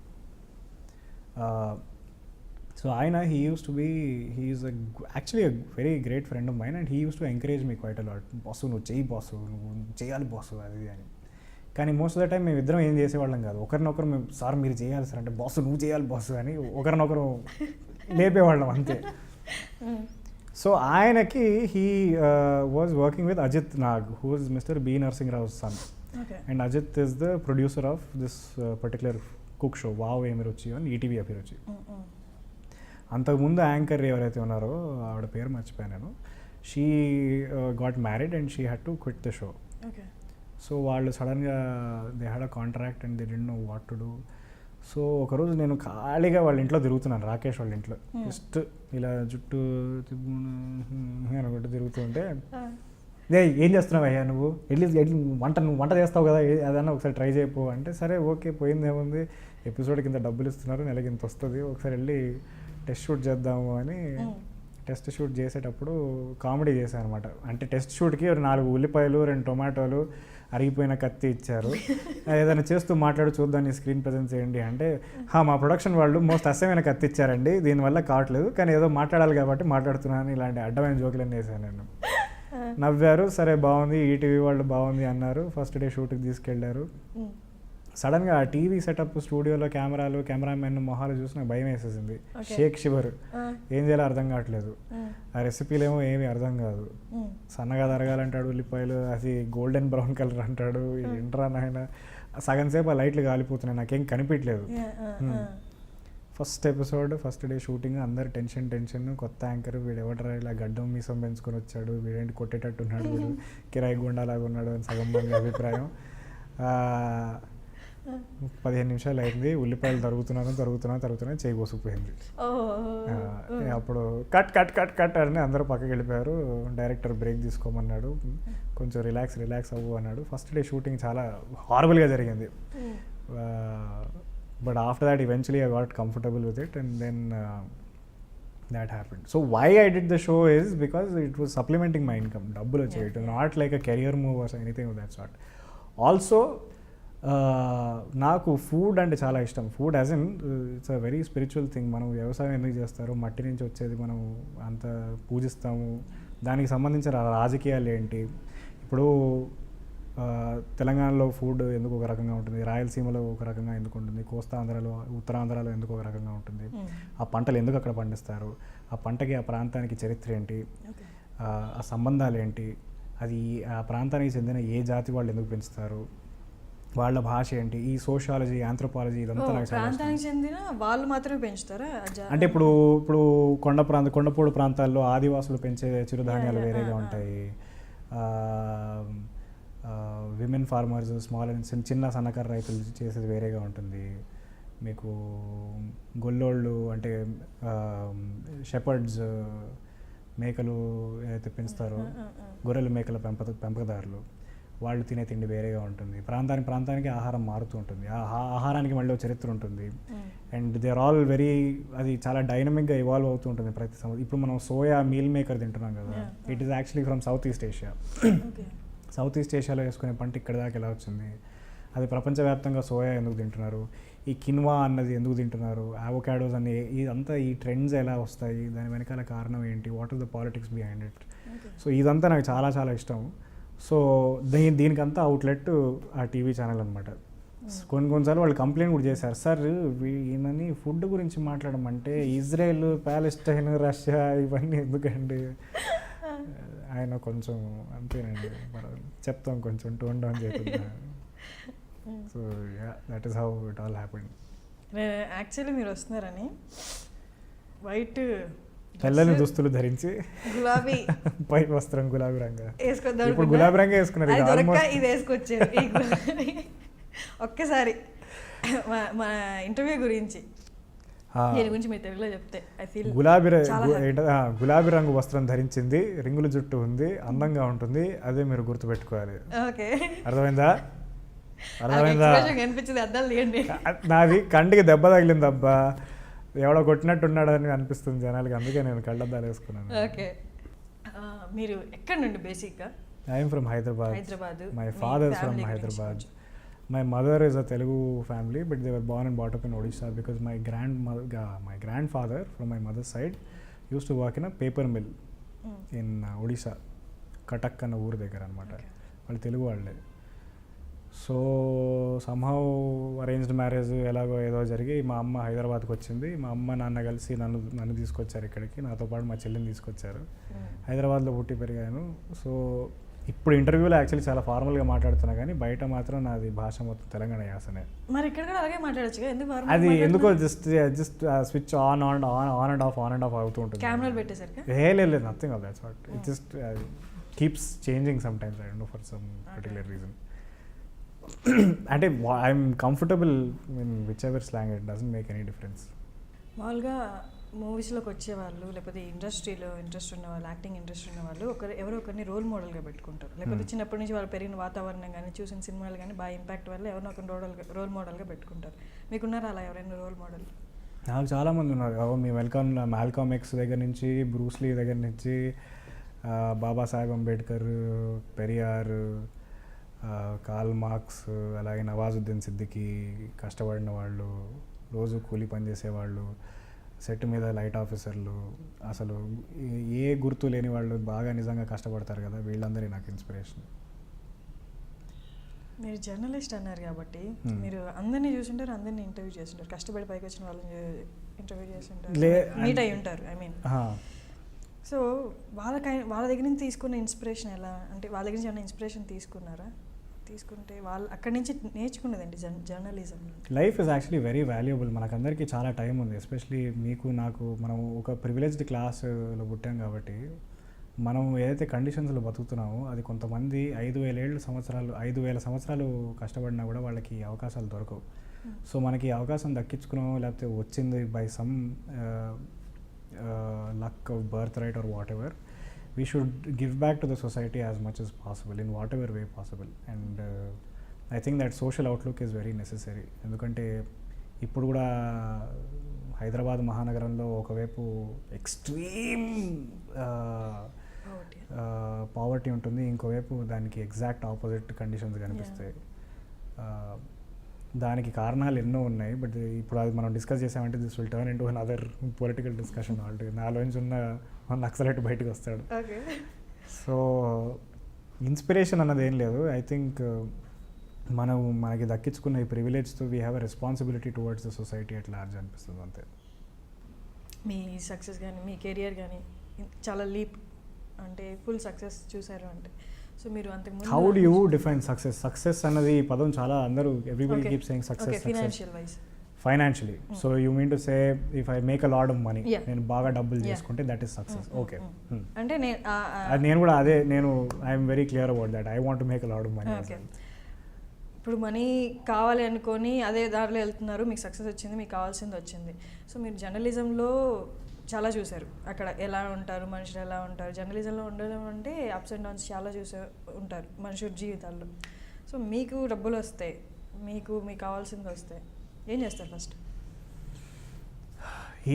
సో ఆయన he's actually a very great friend of mine and he used to encourage me quite a lot. Boss నువ్వు చెయ్యి బాసు, నువ్వు చేయాలి బాసు అది అని. కానీ మోస్ట్ ఆఫ్ ద టైం మేము ఇద్దరం ఏం చేసేవాళ్ళం కాదు. ఒకరినొకరు మేము సార్ మీరు చేయాలి సార్ అంటే బాసు నువ్వు చేయాలి బాసు అని ఒకరినొకరు లేపేవాళ్ళం అంతే. సో ఆయనకి he was working with Ajith Nag who is mister B Narsing Rao son. And Ajith is the producer of this particular cook show wow ఏమి రుచి అని ఈటీవీ అభిరుచి. అంతకుముందు యాంకర్ ఎవరైతే ఉన్నారో ఆవిడ పేరు మర్చిపోయాను నేను. She got married and she had to quit the show. So వాళ్ళు సడన్గా they had a contract and they didn't know what to do. So ఒకరోజు నేను ఖాళీగా వాళ్ళ ఇంట్లో తిరుగుతున్నాను, రాకేష్ వాళ్ళ ఇంట్లో. జస్ట్ ఇలా జుట్టు అనుకుంటూ తిరుగుతుంటే ఏం చేస్తున్నావు అయ్యా నువ్వు వెళ్ళి నువ్వు వంట చేస్తావు కదా అదన్నా ఒకసారి ట్రై చేయపో అంటే, సరే ఓకే పోయింది ఏముంది, ఎపిసోడ్కి ఇంత డబ్బులు ఇస్తున్నారు నెలకి ఇంత వస్తుంది, ఒకసారి వెళ్ళి టెస్ట్ షూట్ చేద్దాము అని టెస్ట్ షూట్ చేసేటప్పుడు కామెడీ చేశాను అనమాట. అంటే టెస్ట్ షూట్కి 4 ఉల్లిపాయలు 2 టొమాటోలు అరిగిపోయిన కత్తి ఇచ్చారు, ఏదైనా చేస్తూ మాట్లాడు చూద్దాం నీ స్క్రీన్ ప్రజెన్స్ ఏంటి అంటే, మా ప్రొడక్షన్ వాళ్ళు మోస్ట్ అసహ్యమైన కత్తి ఇచ్చారండి దీనివల్ల కావట్లేదు కానీ ఏదో మాట్లాడాలి కాబట్టి మాట్లాడుతున్నాను, ఇలాంటి అడ్డమైన జోకులన్నీ వేసాను నేను. నవ్వారు, సరే బాగుంది ఈటీవీ వాళ్ళు బాగుంది అన్నారు. ఫస్ట్ డే షూట్కి తీసుకెళ్లారు. సడన్గా ఆ టీవీ సెటప్ స్టూడియోలో కెమెరామెన్ మొహాలు చూసి నాకు భయం వేసేసింది. షేక్ షివర్, ఏం చేయాలో అర్థం కావట్లేదు. ఆ రెసిపీలేమో ఏమీ అర్థం కాదు. సన్నగా తరగాలంటాడు ఉల్లిపాయలు, అది గోల్డెన్ బ్రౌన్ కలర్ అంటాడు, ఏంట్రా నాయన సగం సేపు ఆ లైట్లు కాలిపోతున్నాయి, నాకేం కనిపించలేదు. First episode first day shooting, అందరు టెన్షన్, కొత్త యాంకర్ వీడు ఎవడరా ఇలా గడ్డం మీసం పెంచుకొని వచ్చాడు, వీడేంటి కొట్టేటట్టున్నాడు, వీడు కిరాయి గుండాలాగా ఉన్నాడు అని సగం మంది అభిప్రాయం. 15 నిమిషాలు అయింది, ఉల్లిపాయలు తరుగుతున్నా చేయి కోసుకుపోయింది. అప్పుడు కట్ అని అందరూ పక్కకి వెళ్ళిపోయారు. డైరెక్టర్ బ్రేక్ తీసుకోమన్నాడు, కొంచెం రిలాక్స్ అవ్వు అన్నాడు. ఫస్ట్ డే షూటింగ్ చాలా హారబుల్గా జరిగింది. But after that eventually I got comfortable with it and then that happened. So why I did the show is because it was supplementing my income. Double వచ్చేది. It was not like a career move or anything of that sort. Also నాకు ఫుడ్ అంటే చాలా ఇష్టం. Food as in it's a very spiritual thing. మనం వ్యవసాయం ఎందుకు చేస్తారు, మట్టి నుంచి వచ్చేది మనం అంత పూజిస్తాము, దానికి సంబంధించిన రాజకీయాలు ఏంటి, ఇప్పుడు తెలంగాణలో ఫుడ్ ఎందుకు ఒక రకంగా ఉంటుంది, రాయలసీమలో ఒక రకంగా ఎందుకు ఉంటుంది, కోస్తాంధ్రలో ఉత్తరాంధ్రలో ఎందుకు ఒక రకంగా ఉంటుంది, ఆ పంటలు ఎందుకు అక్కడ పండిస్తారు, ఆ పంటకి ఆ ప్రాంతానికి చరిత్ర ఏంటి, ఆ సంబంధాలు ఏంటి, అది ఆ ప్రాంతానికి చెందిన ఏ జాతి వాళ్ళు ఎందుకు పెంచుతారు, వాళ్ళ భాష ఏంటి, ఈ సోషాలజీ ఆంథ్రోపాలజీ ఇదంతా నాకు ప్రాంతానికి చెందిన వాళ్ళు మాత్రమే పెంచుతారా? అంటే ఇప్పుడు కొండపోడు ప్రాంతాల్లో ఆదివాసులు పెంచే చిరుధాన్యాలు వేరేగా ఉంటాయి, విమెన్ ఫార్మర్స్ స్మాల్ అండ్ చిన్న సన్నకారు రైతులు చేసేది వేరేగా ఉంటుంది, మీకు గొల్లోళ్ళు అంటే షెపర్డ్స్ మేకలు ఏదైతే పెంచుతారో గొర్రెలు మేకల పెంపకదారులు వాళ్ళు తినే తిండి వేరేగా ఉంటుంది, ప్రాంతానికి ఆహారం మారుతూ ఉంటుంది, ఆహారానికి మళ్ళీ చరిత్ర ఉంటుంది. And they are all very, అది చాలా డైనమిక్గా ఇవాల్వ్ అవుతూ ఉంటుంది ప్రతి సంవత్సరం. ఇప్పుడు మనం సోయా మీల్ మేకర్ తింటున్నాం కదా, it is actually from Southeast Asia. Southeast ఏషియాలో వేసుకునే పంట ఇక్కడ దాకా ఎలా వచ్చింది, అది ప్రపంచవ్యాప్తంగా సోయా ఎందుకు తింటున్నారు, ఈ కిన్వా అన్నది ఎందుకు తింటున్నారు, అవోకాడోస్ అన్ని, ఇదంతా ఈ ట్రెండ్స్ ఎలా వస్తాయి, దాని వెనకాల కారణం ఏంటి, what is the politics behind it. So ఇదంతా నాకు చాలా చాలా ఇష్టం. సో దీనికంతా అవుట్లెట్ ఆ టీవీ ఛానల్ అనమాట. కొన్నిసార్లు వాళ్ళు కంప్లైంట్ కూడా చేశారు, సార్ ఈయనని ఫుడ్ గురించి మాట్లాడమంటే ఇజ్రాయెల్, ప్యాలెస్టైన్, రష్యా ఇవన్నీ ఎందుకండి. ఆయన కొంచెం అంతేనండి, చెప్తాం కొంచెం టోన్ డౌన్ చేయకుండా. So that is how it all happened. Actually మీరు వస్తున్నారని వైట్ తెల్లని దుస్తులు ధరించి గులాబీ పై వస్త్రం గులాబీ రంగు, ఇప్పుడు గులాబీ రంగు వేసుకున్నారు, ఇది వేసుకొచ్చారు ఒక్కసారి. మా ఇంటర్వ్యూ గురించి దీని గురించి మీరు తెలుగులో చెప్తే ఐ ఫీల్ గులాబీ రంగు వస్త్రం ధరించింది, రింగుల జుట్టు ఉంది, అందంగా ఉంటుంది, అదే మీరు గుర్తుపెట్టుకోవాలి. ఓకే, అర్థమైందా? కనిపించింది అద్దాలు తీయండి. నాది కంటికి దెబ్బ తగిలింది అబ్బా, ఎవడో కొట్టినట్టున్నాడు అని అనిపిస్తుంది జనాలకి, అందుకే నేను కళ్ళద్దాలు వేసుకున్నాను. ఓకే, మీరు ఎక్కడ నుండి బేసిక్గా? I'm from Hyderabad. My father from Hyderabad. My mother is a Telugu family, but they were born and brought up in Odisha because my grandfather from my mother's side used to work in a paper mill in Odisha, Katak అన్న ఊరు దగ్గర అనమాట. వాళ్ళు తెలుగు వాళ్ళే. సో సమ్హౌ అరేంజ్డ్ మ్యారేజ్ ఎలాగో ఏదో జరిగి మా అమ్మ హైదరాబాద్కి వచ్చింది. మా అమ్మ నాన్న కలిసి నన్ను తీసుకొచ్చారు ఇక్కడికి, నాతో పాటు మా చెల్లిని తీసుకొచ్చారు. హైదరాబాద్లో పుట్టి పెరిగాను. సో ఇప్పుడు ఇంటర్వ్యూలో యాక్చువల్లీ చాలా ఫార్మల్గా మాట్లాడుతున్నా, కానీ బయట మాత్రం నాది భాష మొత్తం తెలంగాణ యాసనే. మరి ఇక్కడ కూడా అలాగే మాట్లాడచ్చు, అది ఎందుకో just switch on and off అవుతూ ఉంటుంది. కెమెరాలు పెట్టేసరికి లేదు, nothing of that's what. It just keeps changing some times. I don't know for some particular reason. అంటే I'm comfortable in whichever slang, it doesn't make any difference. మామూలుగా మూవీస్లోకి వచ్చేవాళ్ళు, లేకపోతే ఇండస్ట్రీలో ఇంట్రెస్ట్ ఉన్న వాళ్ళు, యాక్టింగ్ ఇంట్రెస్ట్ ఉన్న వాళ్ళు ఎవరో ఒకరిని రోల్ మోడల్గా పెట్టుకుంటారు. లేకపోతే చిన్నప్పటి నుంచి వాళ్ళు పెరిగిన వాతావరణం కానీ, చూసిన సినిమాలు కానీ బాగా ఇంపాక్ట్ వల్ల ఎవరినో ఒకరిని రోల్ మోడల్గా పెట్టుకుంటారు. మీకున్నారా అలా ఎవరైనా రోల్ మోడల్? నాకు చాలామంది ఉన్నారు. మీ మాల్కామ్ ఎక్స్ దగ్గర నుంచి, బ్రూస్లీ దగ్గర నుంచి, బాబాసాహెబ్ అంబేద్కర్, పెరియార్, కార్ల్ మార్క్స్, అలాగే నవాజుద్దీన్ సిద్దికీ, కష్టపడిన వాళ్ళు, రోజు కూలీ పనిచేసేవాళ్ళు, సెట్ మీద లైట్ ఆఫీసర్లు, అసలు ఏ గుర్తు లేని వాళ్ళు బాగా నిజంగా కష్టపడతారు కదా, వీళ్ళందరి నాకు ఇన్స్పిరేషన్. మీరు జర్నలిస్ట్ అన్నారు కాబట్టి మీరు అందరినీ చూసింటారు, అందరినీ ఇంటర్వ్యూ చేస్తుంటారు, కష్టపడి పైకి వచ్చిన వాళ్ళని ఇంటర్వ్యూ చేస్తుంటారు, మీట్ అయి ఉంటారు. ఐ మీన్ సో వాళ్ళ దగ్గర నుంచి తీసుకున్న ఇన్స్పిరేషన్ ఎలా, అంటే వాళ్ళ దగ్గర నుంచి ఏమైనా ఇన్స్పిరేషన్ తీసుకున్నారా? తీసుకుంటే వాళ్ళు అక్కడి నుంచి నేర్చుకున్నదండి journalism. Life is actually very valuable. మనకందరికీ చాలా టైం ఉంది, ఎస్పెషలీ మీకు నాకు. మనం ఒక ప్రివిలేజ్డ్ క్లాస్లో పుట్టాం కాబట్టి మనం ఏదైతే కండిషన్స్లో బతుకుతున్నామో అది కొంతమంది 5,000 సంవత్సరాలు కష్టపడినా కూడా వాళ్ళకి అవకాశాలు దొరకవు. సో మనకి అవకాశం దక్కించుకున్నామో లేకపోతే వచ్చింది by some luck of birth right are what ever, we should give back to the society as much as possible in whatever way possible, and I think that social outlook is very necessary. ఎందుకంటే ఇప్పుడు కూడా హైదరాబాద్ మహానగరంలో ఒకవైపు ఎక్స్ట్రీమ్ పావర్టీ ఉంటుంది, ఇంకోవైపు దానికి ఎగ్జాక్ట్ ఆపోజిట్ కండిషన్స్ కనిపిస్తాయి. దానికి కారణాలు ఎన్నో ఉన్నాయి, బట్ ఇప్పుడు అది మనం డిస్కస్ చేసామంటే this will turn into another political discussion. Already నాలో నుంచి ఉన్న నక్సలైట్ బయటకు వస్తాడు. సో ఇన్స్పిరేషన్ అన్నది ఏం లేదు. ఐ థింక్ మనకి దక్కించుకున్న ఈ ప్రివిలేజ్తో we have a responsibility towards the society at large అనిపిస్తుంది అంతే. మీ సక్సెస్ కానీ మీ కెరియర్ కానీ చాలా లీప్ అంటే ఫుల్ సక్సెస్ చూసారు అంటే, సో మీరు అంతకుముందు how do you define success అన్నది పదం చాలా అందరూ everybody keep saying success financially. So you mean to say if I make a lot of money, నేను బాగా డబ్బులు చేసుకుంటే దట్ ఈస్ సక్సెస్. ఓకే, అంటే నేను కూడా అదే, I'm very clear about that. I want to make a lot of money. ఇప్పుడు మనీ కావాలి అనుకొని అదే దారిలో వెళ్తున్నారు, మీకు సక్సెస్ వచ్చింది, మీకు కావాల్సింది వచ్చింది. సో మీరు జర్నలిజంలో చాలా చూశారు, అక్కడ ఎలా ఉంటారు మనుషులు, ఎలా ఉంటారు. జర్నలిజంలో ఉండడం అంటే అప్స్ అండ్ డౌన్స్ చాలా ఉంటారు మనుషుల జీవితాల్లో. సో మీకు డబ్బులు వస్తాయి, మీకు కావాల్సింది వస్తాయి, ఏం చేస్తారు ఫస్ట్?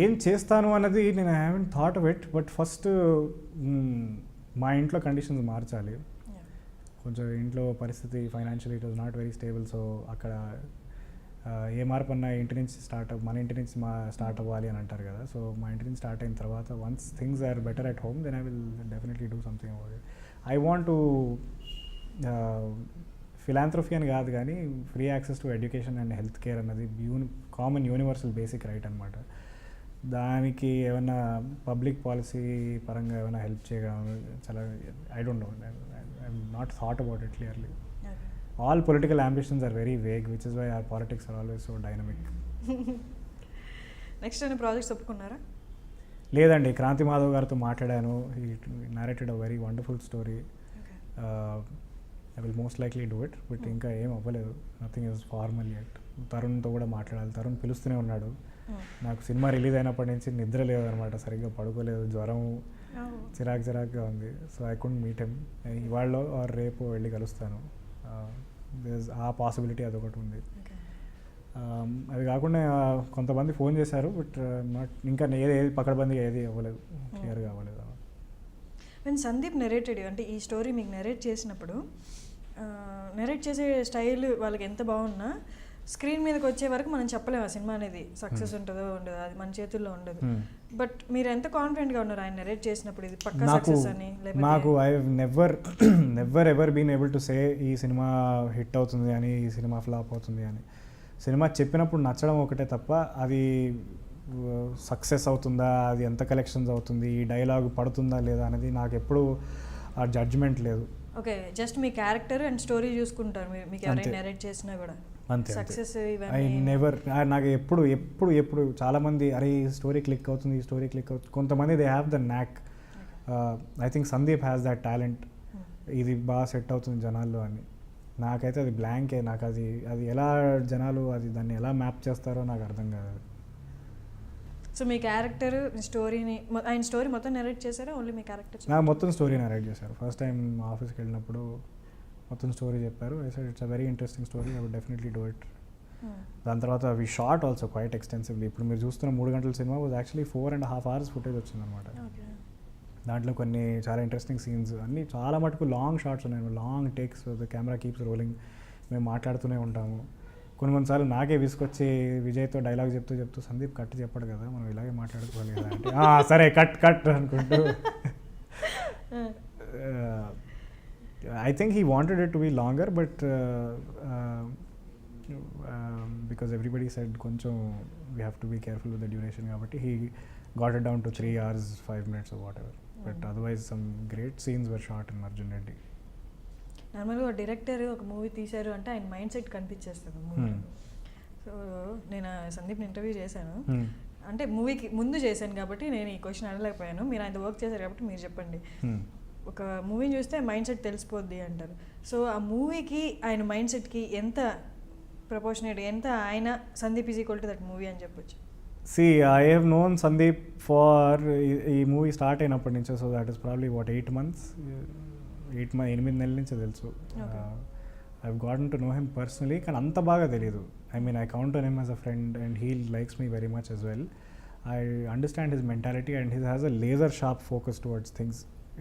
ఏం చేస్తాను అన్నది నేను I haven't thought of it, but first మా ఇంట్లో కండిషన్స్ మార్చాలి. కొంచెం ఇంట్లో పరిస్థితి financially it was not very stable. So అక్కడ ఏ మార్పు అన్నా మన ఇంటి నుంచి స్టార్ట్ అవ్వాలి అని అంటారు కదా. సో మా ఇంటి నుంచి స్టార్ట్ అయిన తర్వాత once things are better at home then I will definitely do something about it. I want to philanthropy అని కాదు కానీ free access to education and health care అన్నది కామన్ యూనివర్సల్ బేసిక్ రైట్ అనమాట. దానికి ఏమైనా పబ్లిక్ పాలసీ పరంగా ఏమైనా హెల్ప్ చేయడం చాలా I don't no, I'm not thought about it clearly. All political ambitions are very vague, which is why our politics are always so dynamic. Next అనే ప్రాజెక్ట్స్ ఒప్పుకున్నారా? లేదండి, క్రాంతి మాధవ్ గారితో మాట్లాడాను. he narrated a very wonderful story. I will most likely do it, but ఇంకా ఏం అవ్వలేదు. nothing is formal yet. తరుణ్తో కూడా మాట్లాడాలి. తరుణ్ పిలుస్తూనే ఉన్నాడు. నాకు సినిమా రిలీజ్ అయినప్పటి నుంచి నిద్ర లేదనమాట, సరిగ్గా పడుకోలేదు, జ్వరం చిరాకుగా ఉంది. So I couldn't meet him. ఇవాళ ఆర్ రేపు వెళ్ళి కలుస్తాను. ఆ పాసిబిలిటీ అదొకటి ఉంది. అది కాకుండా కొంతమంది ఫోన్ చేశారు, బట్ ఇంకా ఏది పకడ్బందీ ఏది అవ్వలేదు, క్లియర్గా అవ్వలేదు. అండ్ సందీప్ నెరేటెడ్, అంటే ఈ స్టోరీ మీకు నెరేట్ చేసినప్పుడు నెరేట్ చేసే స్టైల్ వాళ్ళకి ఎంత బాగున్నా స్క్రీన్ మీదకి వచ్చే వరకు మనం చెప్పలేము ఆ సినిమా అనేది సక్సెస్ ఉంటుందో ఉండదు, అది మన చేతుల్లో ఉండదు. బట్ మీరు ఎంత కాన్ఫిడెంట్గా ఉన్నారు ఆయన నెరేట్ చేసినప్పుడు ఇది పక్కా సక్సెస్ అని? నాకు I never ever been able to say ఈ సినిమా హిట్ అవుతుంది అని, ఈ సినిమా ఫ్లాప్ అవుతుంది అని. సినిమా చెప్పినప్పుడు నచ్చడం ఒకటే తప్ప అది సక్సెస్ అవుతుందా, అది ఎంత కలెక్షన్స్ అవుతుంది, ఈ డైలాగ్ పడుతుందా లేదా అనేది నాకు ఎప్పుడు ఆ జడ్జ్మెంట్ లేదు. Okay, just me character and story చూసుకుంటారు మీకు ఎవరైనా నెరేట్ చేసినా కూడా. అంతే. సక్సెస్ ఐ నెవర్, నాకు ఎప్పుడు చాలామంది అరే ఈ స్టోరీ క్లిక్ అవుతుంది, ఈ స్టోరీ క్లిక్ అవుతుంది. కొంతమంది they have the knack. I think Sandeep has that talent, ఇది బాగా సెట్ అవుతుంది జనాల్లో అని. నాకైతే అది బ్లాంకే. నాకు అది ఎలా జనాలు దాన్ని ఎలా మ్యాప్ చేస్తారో నాకు అర్థం కాదు. సో మీ క్యారెక్టర్ స్టోరీని, ఆయన స్టోరీ మొత్తం నెరేట్ చేశారా, ఓన్లీ మీ క్యారెక్టర్? నాకు మొత్తం స్టోరీ నెరేట్ చేశారు. ఫస్ట్ టైం ఆఫీస్కి వెళ్ళినప్పుడు మొత్తం స్టోరీ చెప్పారు. I said it's a very interesting story, I would definitely do it. దాని తర్వాత we shot also quite extensively. ఇప్పుడు మీరు చూస్తున్న 3 గంటల సినిమా వాజ్ యాక్చువల్లీ 4.5 hours ఫుటేజ్ వచ్చిందనమాట. దాంట్లో కొన్ని చాలా ఇంట్రెస్టింగ్ సీన్స్ అన్నీ చాలా మటుకు లాంగ్ షాట్స్ ఉన్నాయి, long takes, the camera keeps rolling, మేము మాట్లాడుతూనే ఉంటాము. కొన్నిసార్లు నాకే విసుకొచ్చి విజయ్తో డైలాగ్ చెప్తూ సందీప్ కట్ చెప్పడు కదా, మనం ఇలాగే మాట్లాడుకోవాలి కదా అంటే సరే కట్ అనుకుంటూ. I think he wanted it to be longer, but because everybody said కొంచెం we have to be careful with the duration, కాబట్టి he got it down to 3 hours 5 minutes or whatever. But otherwise some great scenes were shot in Arjun Reddy. నార్మల్గా డైరెక్టర్ ఒక మూవీ తీశారు అంటే ఆయన మైండ్ సెట్ కనిపించేస్తుంది మూవీ. సో నేను సందీప్ని ఇంటర్వ్యూ చేశాను, అంటే మూవీకి ముందు చేశాను కాబట్టి నేను ఈ క్వశ్చన్ అడగలేకపోయాను. మీరు ఆయన వర్క్ చేశారు కాబట్టి మీరు చెప్పండి. ఒక మూవీని చూస్తే మైండ్ సెట్ తెలిసిపోద్ది అంటారు. సో ఆ మూవీకి ఆయన మైండ్ సెట్కి ఎంత ప్రపోర్షనేట్, ఎంత ఆయన Sandeep is equal to that movie అని చెప్పొచ్చు? See, I have known Sandeep for ఈ మూవీ స్టార్ట్ అయినప్పటి నుంచి. So that is probably 8 months, 8 నెలల నుంచి తెలుసు. I have గాటన్ to know him personally, కానీ అంత బాగా తెలియదు. I mean I count on him as a friend and he likes me very much as well. I understand his mentality and he has a laser sharp focus towards things,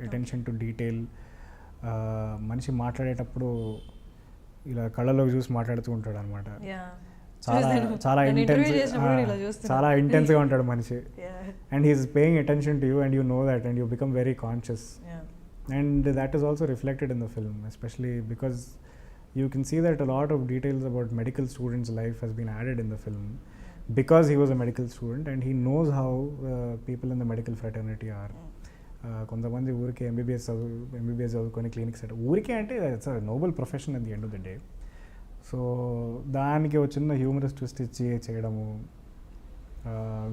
attention to detail. మనిషి మాట్లాడేటప్పుడు ఇలా కళ్ళలోకి చూసి మాట్లాడుతూ ఉంటాడు అనమాట. చాలా ఇంటెన్స్గా ఉంటాడు మనిషి. And he's paying attention to you and you know that and you become very conscious. And that is also reflected in the film, especially because you can see that a lot of details about medical students life has been added in the film because he was a medical student and he knows how people in the medical fraternity are. కొంతమంది ఊరికే ఎంబీబీఎస్ చదువుకొని క్లినిక్ సెట్ ఊరికే అంటే it's a noble profession at the end of the day. So దానికి ఒక చిన్న హ్యూమరస్ ట్విస్ట్ ఇచ్చి చేయడము.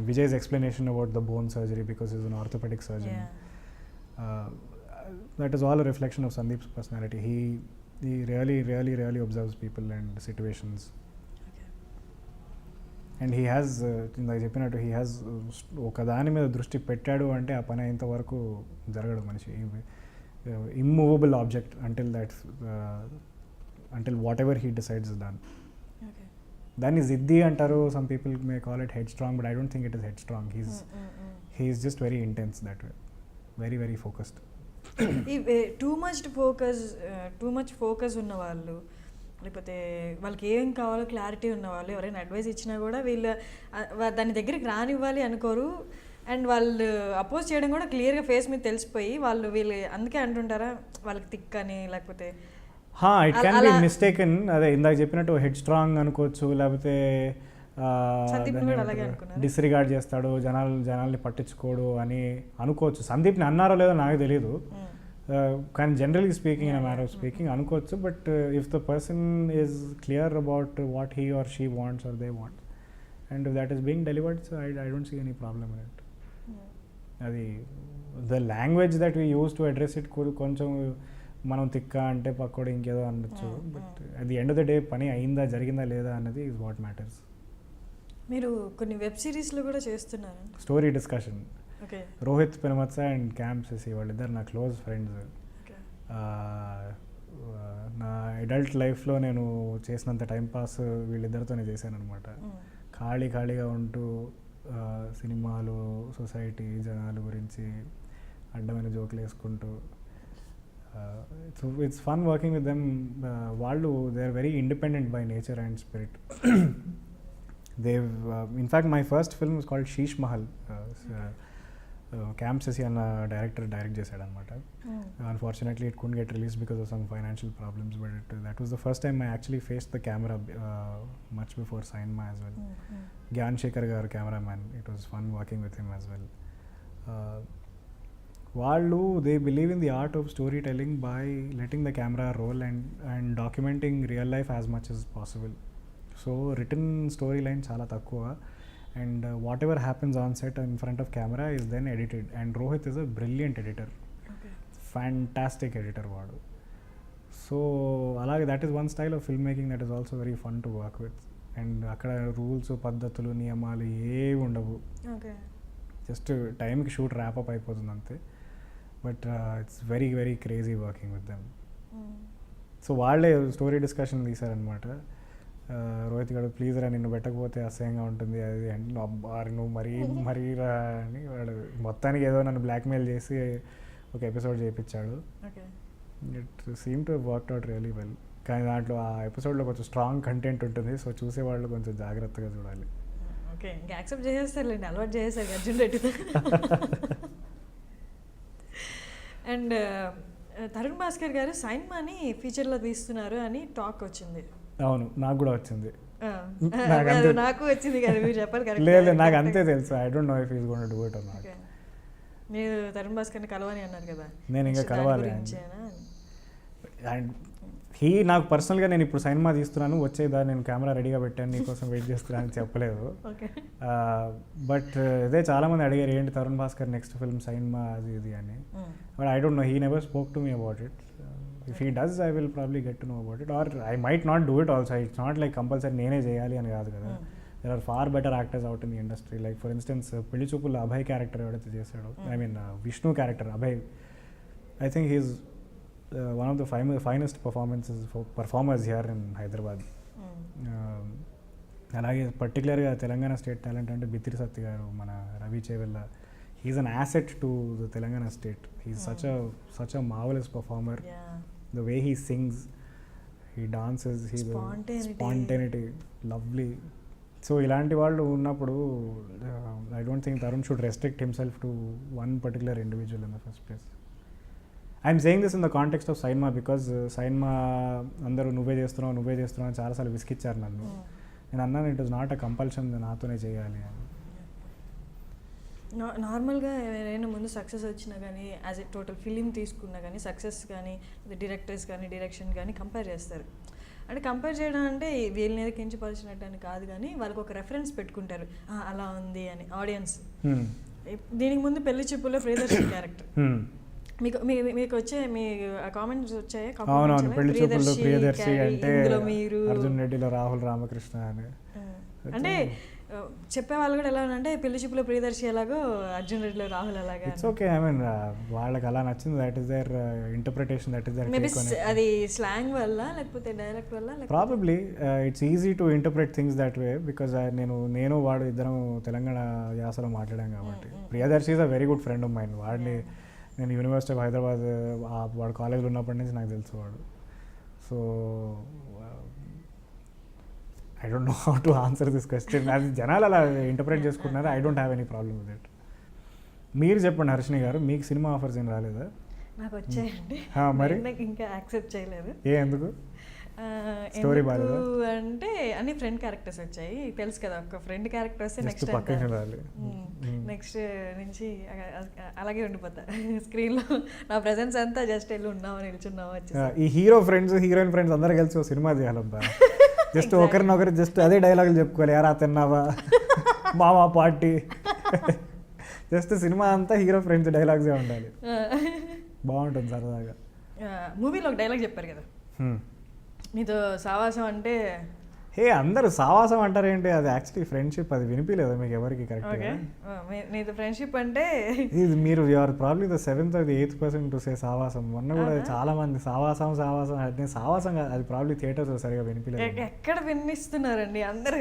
Vijay's explanation about the bone surgery because is an orthopaedic surgeon. That is all a reflection of Sandeep's personality. He really observes people and situations. And he has, ఇందాక చెప్పినట్టు హీ హ్యాస్ ఒక దాని మీద దృష్టి పెట్టాడు అంటే ఆ పని ఇంతవరకు జరగడు మనిషి. Immovable object until whatever he decides done. దాన్ని జిద్ది అంటారు, some people may call it headstrong, but I don't think it is headstrong. He's just very intense that way, very focused. Too much focus ఉన్న వాళ్ళు, లేకపోతే వాళ్ళకి ఏం కావాలో క్లారిటీ ఉన్నవాళ్ళు ఎవరైనా అడ్వైస్ ఇచ్చినా కూడా వీళ్ళు దాని దగ్గరికి రానివ్వాలి అనుకోరు. అండ్ వాళ్ళు అపోజ్ చేయడం కూడా క్లియర్గా ఫేస్ మీద తెలిసిపోయి వీళ్ళు అందుకే అంటుంటారా వాళ్ళకి థిక్ అని, లేకపోతే ఇట్ క్యాన్ బి మిస్టేకెన్. అదే ఇందాక చెప్పినట్టు హెడ్ స్ట్రాంగ్ అనుకోవచ్చు, లేకపోతే డిస్రిగార్డ్ చేస్తాడు, జనాల్ని పట్టించుకోడు అని అనుకోవచ్చు. సందీప్ని అన్నారో లేదో నాకు తెలియదు, కానీ generally speaking, in a matter of speaking అనుకోవచ్చు. But if the person is clear about what he or she wants or they wants and if that is being delivered, so I don't see any problem in it. అది the language that we use to address it కొంచెం మనం తిక్క అంటే పక్కోడు ఇంకేదో అనొచ్చు, but at the end of the day పని అయిందా జరిగిందా లేదా అన్నది ఈజ్ వాట్ మ్యాటర్స్. మీరు కొన్ని వెబ్ సిరీస్లో కూడా చేస్తున్నారు. Story discussion, okay. Rohit Penumatsa and camp Sasi వాళ్ళిద్దరు నా క్లోజ్ ఫ్రెండ్స్. నా అడల్ట్ లైఫ్లో నేను చేసినంత టైంపాస్ వీళ్ళిద్దరితోనే చేశాను అనమాట. ఖాళీగా ఉంటూ సినిమాలు, సొసైటీ, జనాల గురించి అడ్డమైన జోకులు వేసుకుంటూ it's fun working with them. వాళ్ళు they are very independent by nature and spirit. In fact my first film is called Sheesh Mahal. Camp Sasi అన్న డైరెక్టర్ డైరెక్ట్ చేశాడు అనమాట. Unfortunately it couldn't get release because of some financial problems, but that was the first time I actually faced the camera much before Sainma as well. Gnan Shekar garu cameraman, it was fun working with him as well. వాళ్ళు they believe in the art of story telling by letting the camera roll and documenting real life as much as possible. So return story line చాలా తక్కువ, and whatever happens on set in front of camera is then edited, and Rohit is a brilliant editor. Okay. Fantastic editor vaadu. So alage that is one style of filmmaking that is also very fun to work with, and akkada rules paddhatulu niyamalu ఏ ఉండవు. Okay. Just time ki shoot wrap up అయిపోతుంది అంతే, but it's very very crazy working with them. So వాళ్ళే స్టోరీ డిస్కషన్ తీశారనమాట. రోహిత్ గారు ప్లీజ్ రా నిన్ను పెట్టకపోతే అసహ్యంగా ఉంటుంది అది అంటే, అబ్బారి నువ్వు మరీ రా అని వాడు మొత్తానికి ఏదో నన్ను బ్లాక్మెయిల్ చేసి ఒక ఎపిసోడ్ చేయించాడు. It seem to worked out really well. కానీ దాంట్లో ఆ ఎపిసోడ్లో కొంచెం స్ట్రాంగ్ కంటెంట్ ఉంటుంది, సో చూసేవాళ్ళు కొంచెం జాగ్రత్తగా చూడాలి. ఓకే, ఇంకా యాక్సెప్ట్ చేసేస్తారులేండి, అలవాటు చేసేసారు అర్జున్ రెడ్డితో. అండ్ తరుణ్ భాస్కర్ గారు సైన్మాని ఫీచర్లో తీస్తున్నారు అని టాక్ వచ్చింది. అవును, నాకు కూడా వచ్చింది. నాకు వచ్చింది కదా, మీరు చెప్పాలి కదా. లేదు, నాకు అంతే తెలుసు. I don't no if he is going to do it or not. మీరు తరుణ్ భాస్కర్ని కలవని అన్నారు కదా. నేను ఇంకా కలవాలి. అండ్ నాకు పర్సనల్గా నేను ఇప్పుడు సైన్మా తీస్తున్నాను, వచ్చేదా నేను కెమెరా రెడీగా పెట్టాను నీకోసం వెయిట్ చేస్తున్నాను అని చెప్పలేదు. బట్ ఇదే చాలామంది అడిగారు ఏంటి తరుణ్ భాస్కర్ నెక్స్ట్ ఫిల్మ్ సైన్మా అది ఇది అని. But I don't no, he never spoke to me about it. If he does, I will probably get to know about it, or I might not do it also. It's not like compulsory నేనే చేయాలి అని కాదు కదా. There are far better actors out in the industry. Like for instance, పెళ్లి చూపుల్లో అభయ్ క్యారెక్టర్ ఎవరైతే చేశాడో, I mean Vishnu character Abhay, I think he's one of the finest performers here in Hyderabad. అలాగే పర్టికులర్గా తెలంగాణ స్టేట్ టాలెంట్ అంటే బిత్తిరి సత్య గారు, మన Ravi Chevella. He's an asset to the Telangana state. He's such a marvelous performer. Yeah. The way he sings, he dances, spontaneity, lovely. So ఇలాంటి వాళ్ళు ఉన్నప్పుడు I don't think Tarun should restrict himself to one particular individual in the first place. I'm saying this in the context of Sainma because Sainma అందరూ నువ్వే చేస్తున్నావు చాలాసార్లు విసిగిచ్చారు నన్ను. నేను అన్నాను it is not a compulsion నాతోనే చేయాలి అని. నార్మల్గా ఎవరైనా ముందు సక్సెస్ వచ్చినా కానీ యాజ్ ఎ టోటల్ ఫిలిం తీసుకున్నా కానీ సక్సెస్ కానీ డైరెక్టర్స్ కానీ డైరెక్షన్ కానీ కంపేర్ చేస్తారు. అంటే కంపేర్ చేయడం అంటే వీళ్ళ మీద కించపరిచినట్టు అని కాదు, కానీ వాళ్ళకి ఒక రెఫరెన్స్ పెట్టుకుంటారు అలా ఉంది అని ఆడియన్స్. దీనికి ముందు పెళ్లి చూపుల్లో ప్రియదర్శి క్యారెక్టర్ మీకు వచ్చే మీ కామెంట్స్ వచ్చాయి. పెళ్లి చూపుల్లో ప్రియదర్శి అంటే అర్జున్ రెడ్డిలో రాహుల్ రామకృష్ణ అని అంటే చెప్పేవాళ్ళు కూడా ఎలా అంటే పెళ్లి చూపులో ప్రియదర్శి ఎలాగో అర్జున్ రెడ్డిలో రాహుల్ అలాగా. ఇట్స్ ఓకే, ఐ మీన్ వాళ్ళకి అలా నచ్చింది, that is their interpretation, that is their maybe అది స్లాంగ్ వల్ల లేకపోతే డైరెక్ట్ వల్ల probably. It's easy to interpret things that way because నేను వాడు ఇద్దరం తెలంగాణ యాసలో మాట్లాడాం కాబట్టి. Priyadarshi is a very good friend of mind. వాడిని నేను యూనివర్సిటీ ఆఫ్ హైదరాబాద్ వాడు కాలేజ్లో ఉన్నప్పటి నుంచి నాకు తెలుసు వాడు. So I don't know how to answer this question. అది జనాలు అలా ఇంటర్ప్రెట్ చేసుకుంటున్నారు. I don't have any problem with it. మీరు చెప్పండి హర్షిని గారు, మీకు సినిమా ఆఫర్స్ ఏం రాలేదా? నాకు వచ్చాయండి, మరి ఇంకా యాక్సెప్ట్ చేయలేదు. ఎందుకు? స్టోరీ బాగాలేదు అంటే అన్ని ఫ్రెండ్ క్యారెక్టర్స్ వచ్చాయి. తెలుసు కదా, ఒక ఫ్రెండ్ క్యారెక్టర్ వస్తే నెక్స్ట్ నెక్స్ట్ నుంచి అలాగే ఉండిపోతా స్క్రీన్లో. నా ప్రెజెన్స్ అంతా జస్ట్ వెళ్ళి ఉన్నాము నిల్చున్నాము వచ్చి. ఈ హీరో ఫ్రెండ్స్ హీరోయిన్ ఫ్రెండ్స్ అందరూ కలిసి సినిమా తీయాలబ్బా. జస్ట్ ఒకరినొకరు జస్ట్ అదే డైలాగులు చెప్పుకోవాలి, యారా తిన్నావా మామా పార్టీ. జస్ట్ సినిమా అంతా హీరో ఫ్రెండ్స్ డైలాగ్సే ఉండాలి, బాగుంటుంది సరదాగా. మూవీలో ఒక డైలాగ్ చెప్పారు కదా, నీతో సావాసం అంటే హే అందరూ సావాసం అంటారేంటి, అది యాక్చువల్లీ ఫ్రెండ్షిప్, అది వినిపించలేదు మీకు ఎవరికి కరెక్ట్. నీతో ఫ్రెండ్షిప్ అంటే ఇది మీరు you're probably the 7th or 8th person to say సావాసం. మొన్న కూడా చాలా మంది సావాసం అది సావాసం కాదు, అది ప్రాబ్లీ థియేటర్స్ సరిగా వినిపించలేదు. ఎక్కడ వినిస్తున్నారండి అందరు,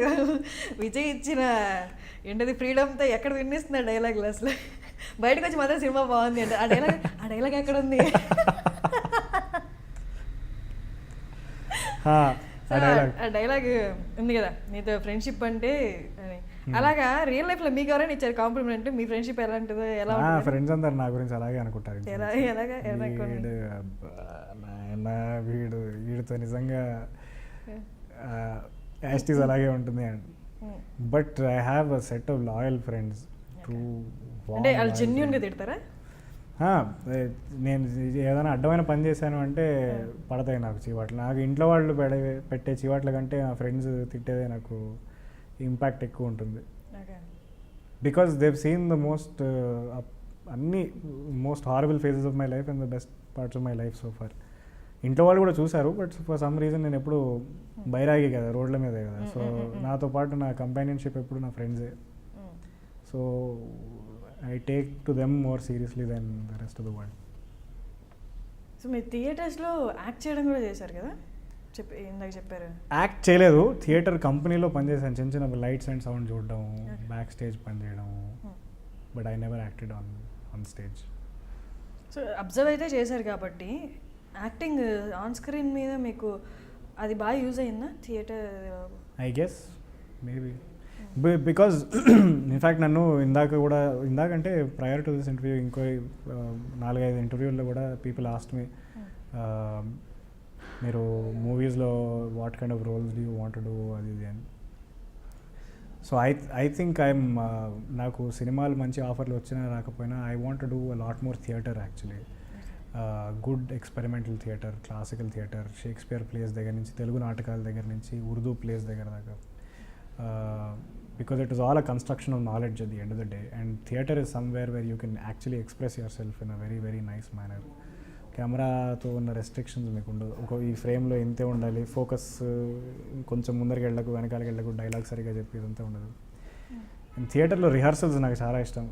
విజయ్ ఇచ్చిన ఏంటది ఫ్రీడమ్తో ఎక్కడ వినిస్తున్నారు డైలాగులు, అసలు బయటకు వచ్చి మాత్రం సినిమా బాగుంది అంటే ఆ డైలాగ్ ఎక్కడ ఉంది. ఆ డైలాగ్ ఉంది కదా, నీతో ఫ్రెండ్షిప్ అంటే అని. అలాగా రియల్ లైఫ్ లో మీకు ఎవరైనా ఇచ్చారు కాంప్లిమెంట్, మీ ఫ్రెండ్షిప్ ఎలాంటిదో, ఎలా ఫ్రెండ్స్ అందరు నా గురించి అలాగే అనుకుంటారు. వీడితో నిజంగా యాస్టీస్ అలాగే ఉంటుంది and but I have a set of loyal friends to. అంటే వాళ్ళు జెన్యూన్ గా తిడతారా? నేను ఏదైనా అడ్డమైన పని చేశాను అంటే పడతాయి నాకు చీవాట్లు. నాకు ఇంట్లో వాళ్ళు పెట్టే చీవాట్ల కంటే నా ఫ్రెండ్స్ తిట్టేదే నాకు ఇంపాక్ట్ ఎక్కువ ఉంటుంది. Because they've seen the most horrible phases of my life and the best parts of my life so far. ఇంట్లో వాళ్ళు కూడా చూశారు, బట్ ఫర్ సమ్ రీజన్ నేను ఎప్పుడు బైరాగి కదా, రోడ్ల మీదే కదా, సో నాతో పాటు నా కంపానియన్షిప్ ఎప్పుడు నా ఫ్రెండ్సే. So I take to them more seriously than the rest of the world. So మీరు థియేటర్స్లో యాక్ట్ చేయడం కూడా చేశారు కదా, ఇందాక చెప్పారు. యాక్ట్ చేయలేదు, థియేటర్ కంపెనీలో పనిచేశాను, చిన్న చిన్న లైట్స్ అండ్ సౌండ్ చూడడం, బ్యాక్ స్టేజ్ పనిచేయడం, but I never acted on stage. So observe అయితే చేశారు కాబట్టి యాక్టింగ్ ఆన్ స్క్రీన్ మీద మీకు అది బాగా యూజ్ అయిందా theatre? I guess maybe because in fact నన్ను ఇందాకంటే ప్రయర్ టు దిస్ ఇంటర్వ్యూ ఇంకో 4-5 ఇంటర్వ్యూల్లో కూడా పీపుల్ ఆస్క్డ్ మీ, మీరు మూవీస్లో what kind of roles do you want to do అది ఇది అని. సో ఐ థింక్ నాకు సినిమాలు మంచి ఆఫర్లు వచ్చినా రాకపోయినా I want to do a lot more theatre actually. Good experimental theatre, classical theatre, Shakespeare place దగ్గర నుంచి, తెలుగు నాటకాల దగ్గర నుంచి, ఉర్దూ ప్లేస్ దగ్గర దాకా. Because it is all a construction of knowledge at the end of the day, and theatre is somewhere where you can actually express yourself in a very very nice manner. కెమెరాతో ఉన్న రెస్ట్రిక్షన్స్ మీకు ఉండదు, ఈ ఫ్రేమ్లో ఇంతే ఉండాలి, ఫోకస్ కొంచెం ముందరికి వెళ్ళకు వెనకాలకి వెళ్ళకు, డైలాగ్ సరిగా చెప్పి ఇదంతా ఉండదు. అండ్ థియేటర్లో రిహార్సల్స్ నాకు చాలా ఇష్టం.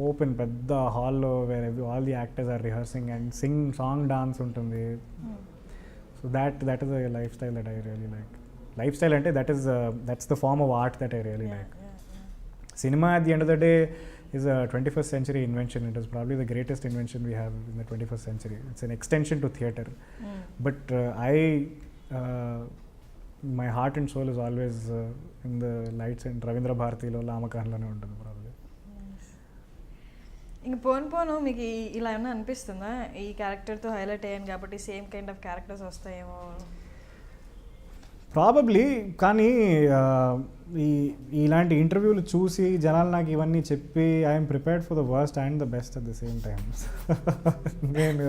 ఓపెన్ పెద్ద హాల్లో where all the actors are rehearsing and song dance ఉంటుంది. So that is a lifestyle that I really like. Lifestyle ante that's the form of art that I really like. Cinema at the end of the day is a 21st century invention. It is probably the greatest invention we have in the 21st century. It's an extension to theatre. But my heart and soul is always in the lights and Ravindra Bharatilo Lamakanlane ఉంటుంది probably. ఇంక పోను మీకు ఇలా ఏమన్నా అనిపిస్తుందా, ఈ క్యారెక్టర్తో హైలైట్ అయ్యాను కాబట్టి సేమ్ కైండ్ ఆఫ్ క్యారెక్టర్స్ వస్తాయేమో? ప్రాబబ్లీ, కానీ ఇలాంటి ఇంటర్వ్యూలు చూసి జనాలు నాకు ఇవన్నీ చెప్పి I'm prepared for the worst and the best at the same time. నేను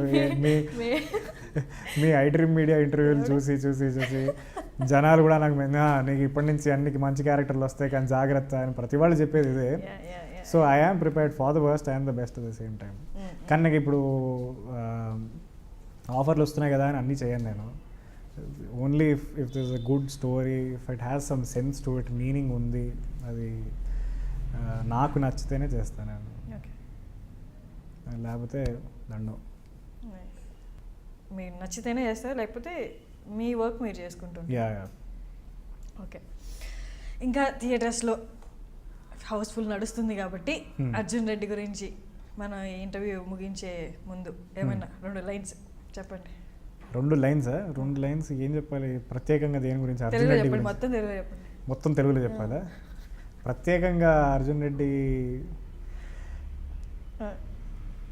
మీ iDream మీడియా ఇంటర్వ్యూలు చూసి జనాలు కూడా నాకు నీకు ఇప్పటి నుంచి అన్నికి మంచి క్యారెక్టర్లు వస్తాయి కానీ జాగ్రత్త అని ప్రతి వాళ్ళు చెప్పేది ఇదే. So I am prepared for the worst and the best at the same time. కానీ నాకు ఇప్పుడు ఆఫర్లు వస్తున్నాయి కదా అని అన్నీ చేయను నేను. Only if there's a good story, if it has some sense to it, meaning ఉంది, అది నాకు నచ్చితేనే చేస్తాను నేను, లేకపోతే దండం. మీరు నచ్చితేనే చేస్తారు, లేకపోతే మీ వర్క్ మీరు చేసుకుంటుంటారు. యా. ఓకే, ఇంకా థియేటర్స్లో హౌస్ఫుల్ నడుస్తుంది కాబట్టి అర్జున్ రెడ్డి గురించి మనం ఈ ఇంటర్వ్యూ ముగించే ముందు ఏమన్నా 2 లైన్స్ చెప్పండి. 2 లైన్స్ ఏం చెప్పాలి ప్రత్యేకంగా దేని గురించి? అర్జున్ రెడ్డి గురించి మొత్తం తెలుగులో చెప్పాలా? ప్రత్యేకంగా Arjun Reddy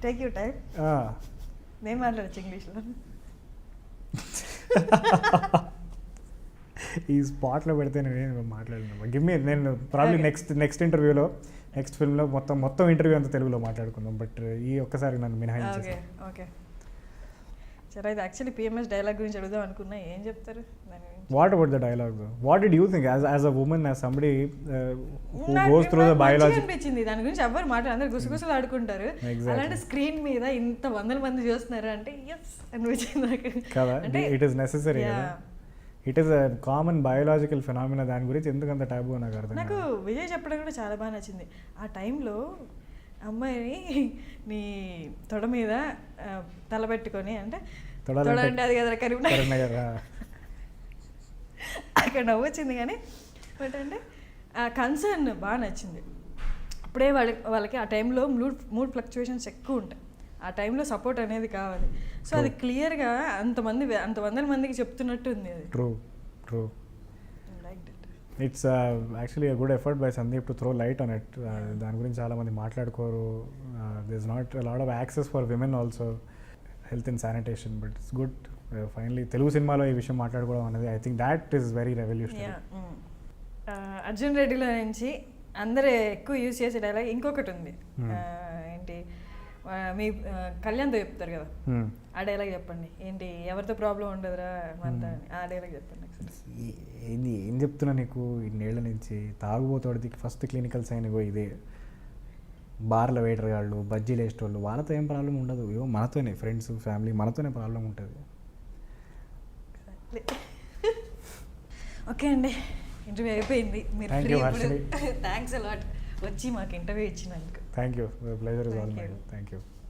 take you time. నేను మాట్లాడచ్చు ఇంగ్లీష్లో. ఈ స్పాట్లో పెడితే నేను మాట్లాడినా గివ్ మీ, నేను ప్రాబ్లీ నెక్స్ట్ ఇంటర్వ్యూలో నెక్స్ట్ ఫిల్మ్లో మొత్తం ఇంటర్వ్యూ అంతా తెలుగులో మాట్లాడుకుందాం, బట్ ఈ ఒక్కసారి నన్ను మినహాయించేసి. ఓకే సరే అది యాక్చువల్లీ పిఎంఎస్ డైలాగ్ గురించి అడుగుదాం అనుకున్నా, ఏం చెప్తారు దాని గురించి? What about the dialogue though? What did you think as a woman, as somebody who నాకు goes through the మంచిగా biology? అనిపించింది దాని గురించి. ఎవరు మాట అందరు గుసగుసలు ఆడుకుంటారు, Exactly. అలాంటి స్క్రీన్ మీద ఇంత వందల మంది చూస్తున్నారు అంటే ఎస్ అనిపించింది నాకు. కదా, అంటే it is necessary yeah. కదా. It is a common biological phenomena. దాని గురించి ఎందుకు అంత టాబు నాకు అర్థం నాకు కాదు. విజయ్ చెప్పడం కూడా చాలా బాగా నచ్చింది. ఆ టైంలో అమ్మాయిని నీ తొడ మీద తలబెట్టుకొని, అంటే తొడ అంటే అది కదా కరీంనగర్. అక్కడ నవ్వొచ్చింది కానీ బట్ అంటే ఆ కన్సర్న్ బాగా నచ్చింది. అప్పుడే వాళ్ళకి ఆ టైంలో మూడ్ ఫ్లక్చువేషన్స్ ఎక్కువ ఉంటాయి, ఆ టైంలో సపోర్ట్ అనేది కావాలి. సో అది క్లియర్గా అంత వందల మందికి చెప్తున్నట్టు ఉంది అది. True. It's actually good effort by Sandeep to throw light on it. దాని గురించి చాలామంది మాట్లాడుకోరు. This is not lot of access for women also, health and sanitation. But it's good finally Telugu సినిమాలో ఈ విషయం మాట్లాడుకోవడం అనేది, I think that is very revolutionary. Arjun రెడ్డిలో నుంచి అందరూ ఎక్కువ యూజ్ చేసే డైలాగ్ ఇంకొకటి ఉంది. ఏంటి మీ కళ్యాణ్తో చెప్తారు కదా, ఆ డైలాగ్ చెప్పండి. ఏంటి ఎవరితో ప్రాబ్లం ఉండదురా మనతో, ఆ డైలాగ్ చెప్పండి. ఏంది ఏం చెప్తున్నా నీకు ఇన్నేళ్ల నుంచి, తాగుబోతోడికి ఫస్ట్ క్లినికల్ సైన్ ఇగో ఇదే. బార్ల వెయిటర్ వాళ్ళు, బజ్జీలు వేసేటోళ్ళు, వాళ్ళతో ఏం ప్రాబ్లం ఉండదు. ఇవో మనతోనే, ఫ్రెండ్స్ ఫ్యామిలీ మనతోనే ప్రాబ్లం ఉంటుంది. ఓకే అండి, ఇంటర్వ్యూ అయిపోయింది. మీరు థ్యాంక్స్ అలాట్ వచ్చి మాకు ఇంటర్వ్యూ ఇచ్చినందుకు. Thank you. Pleasure is all mine. Thank you.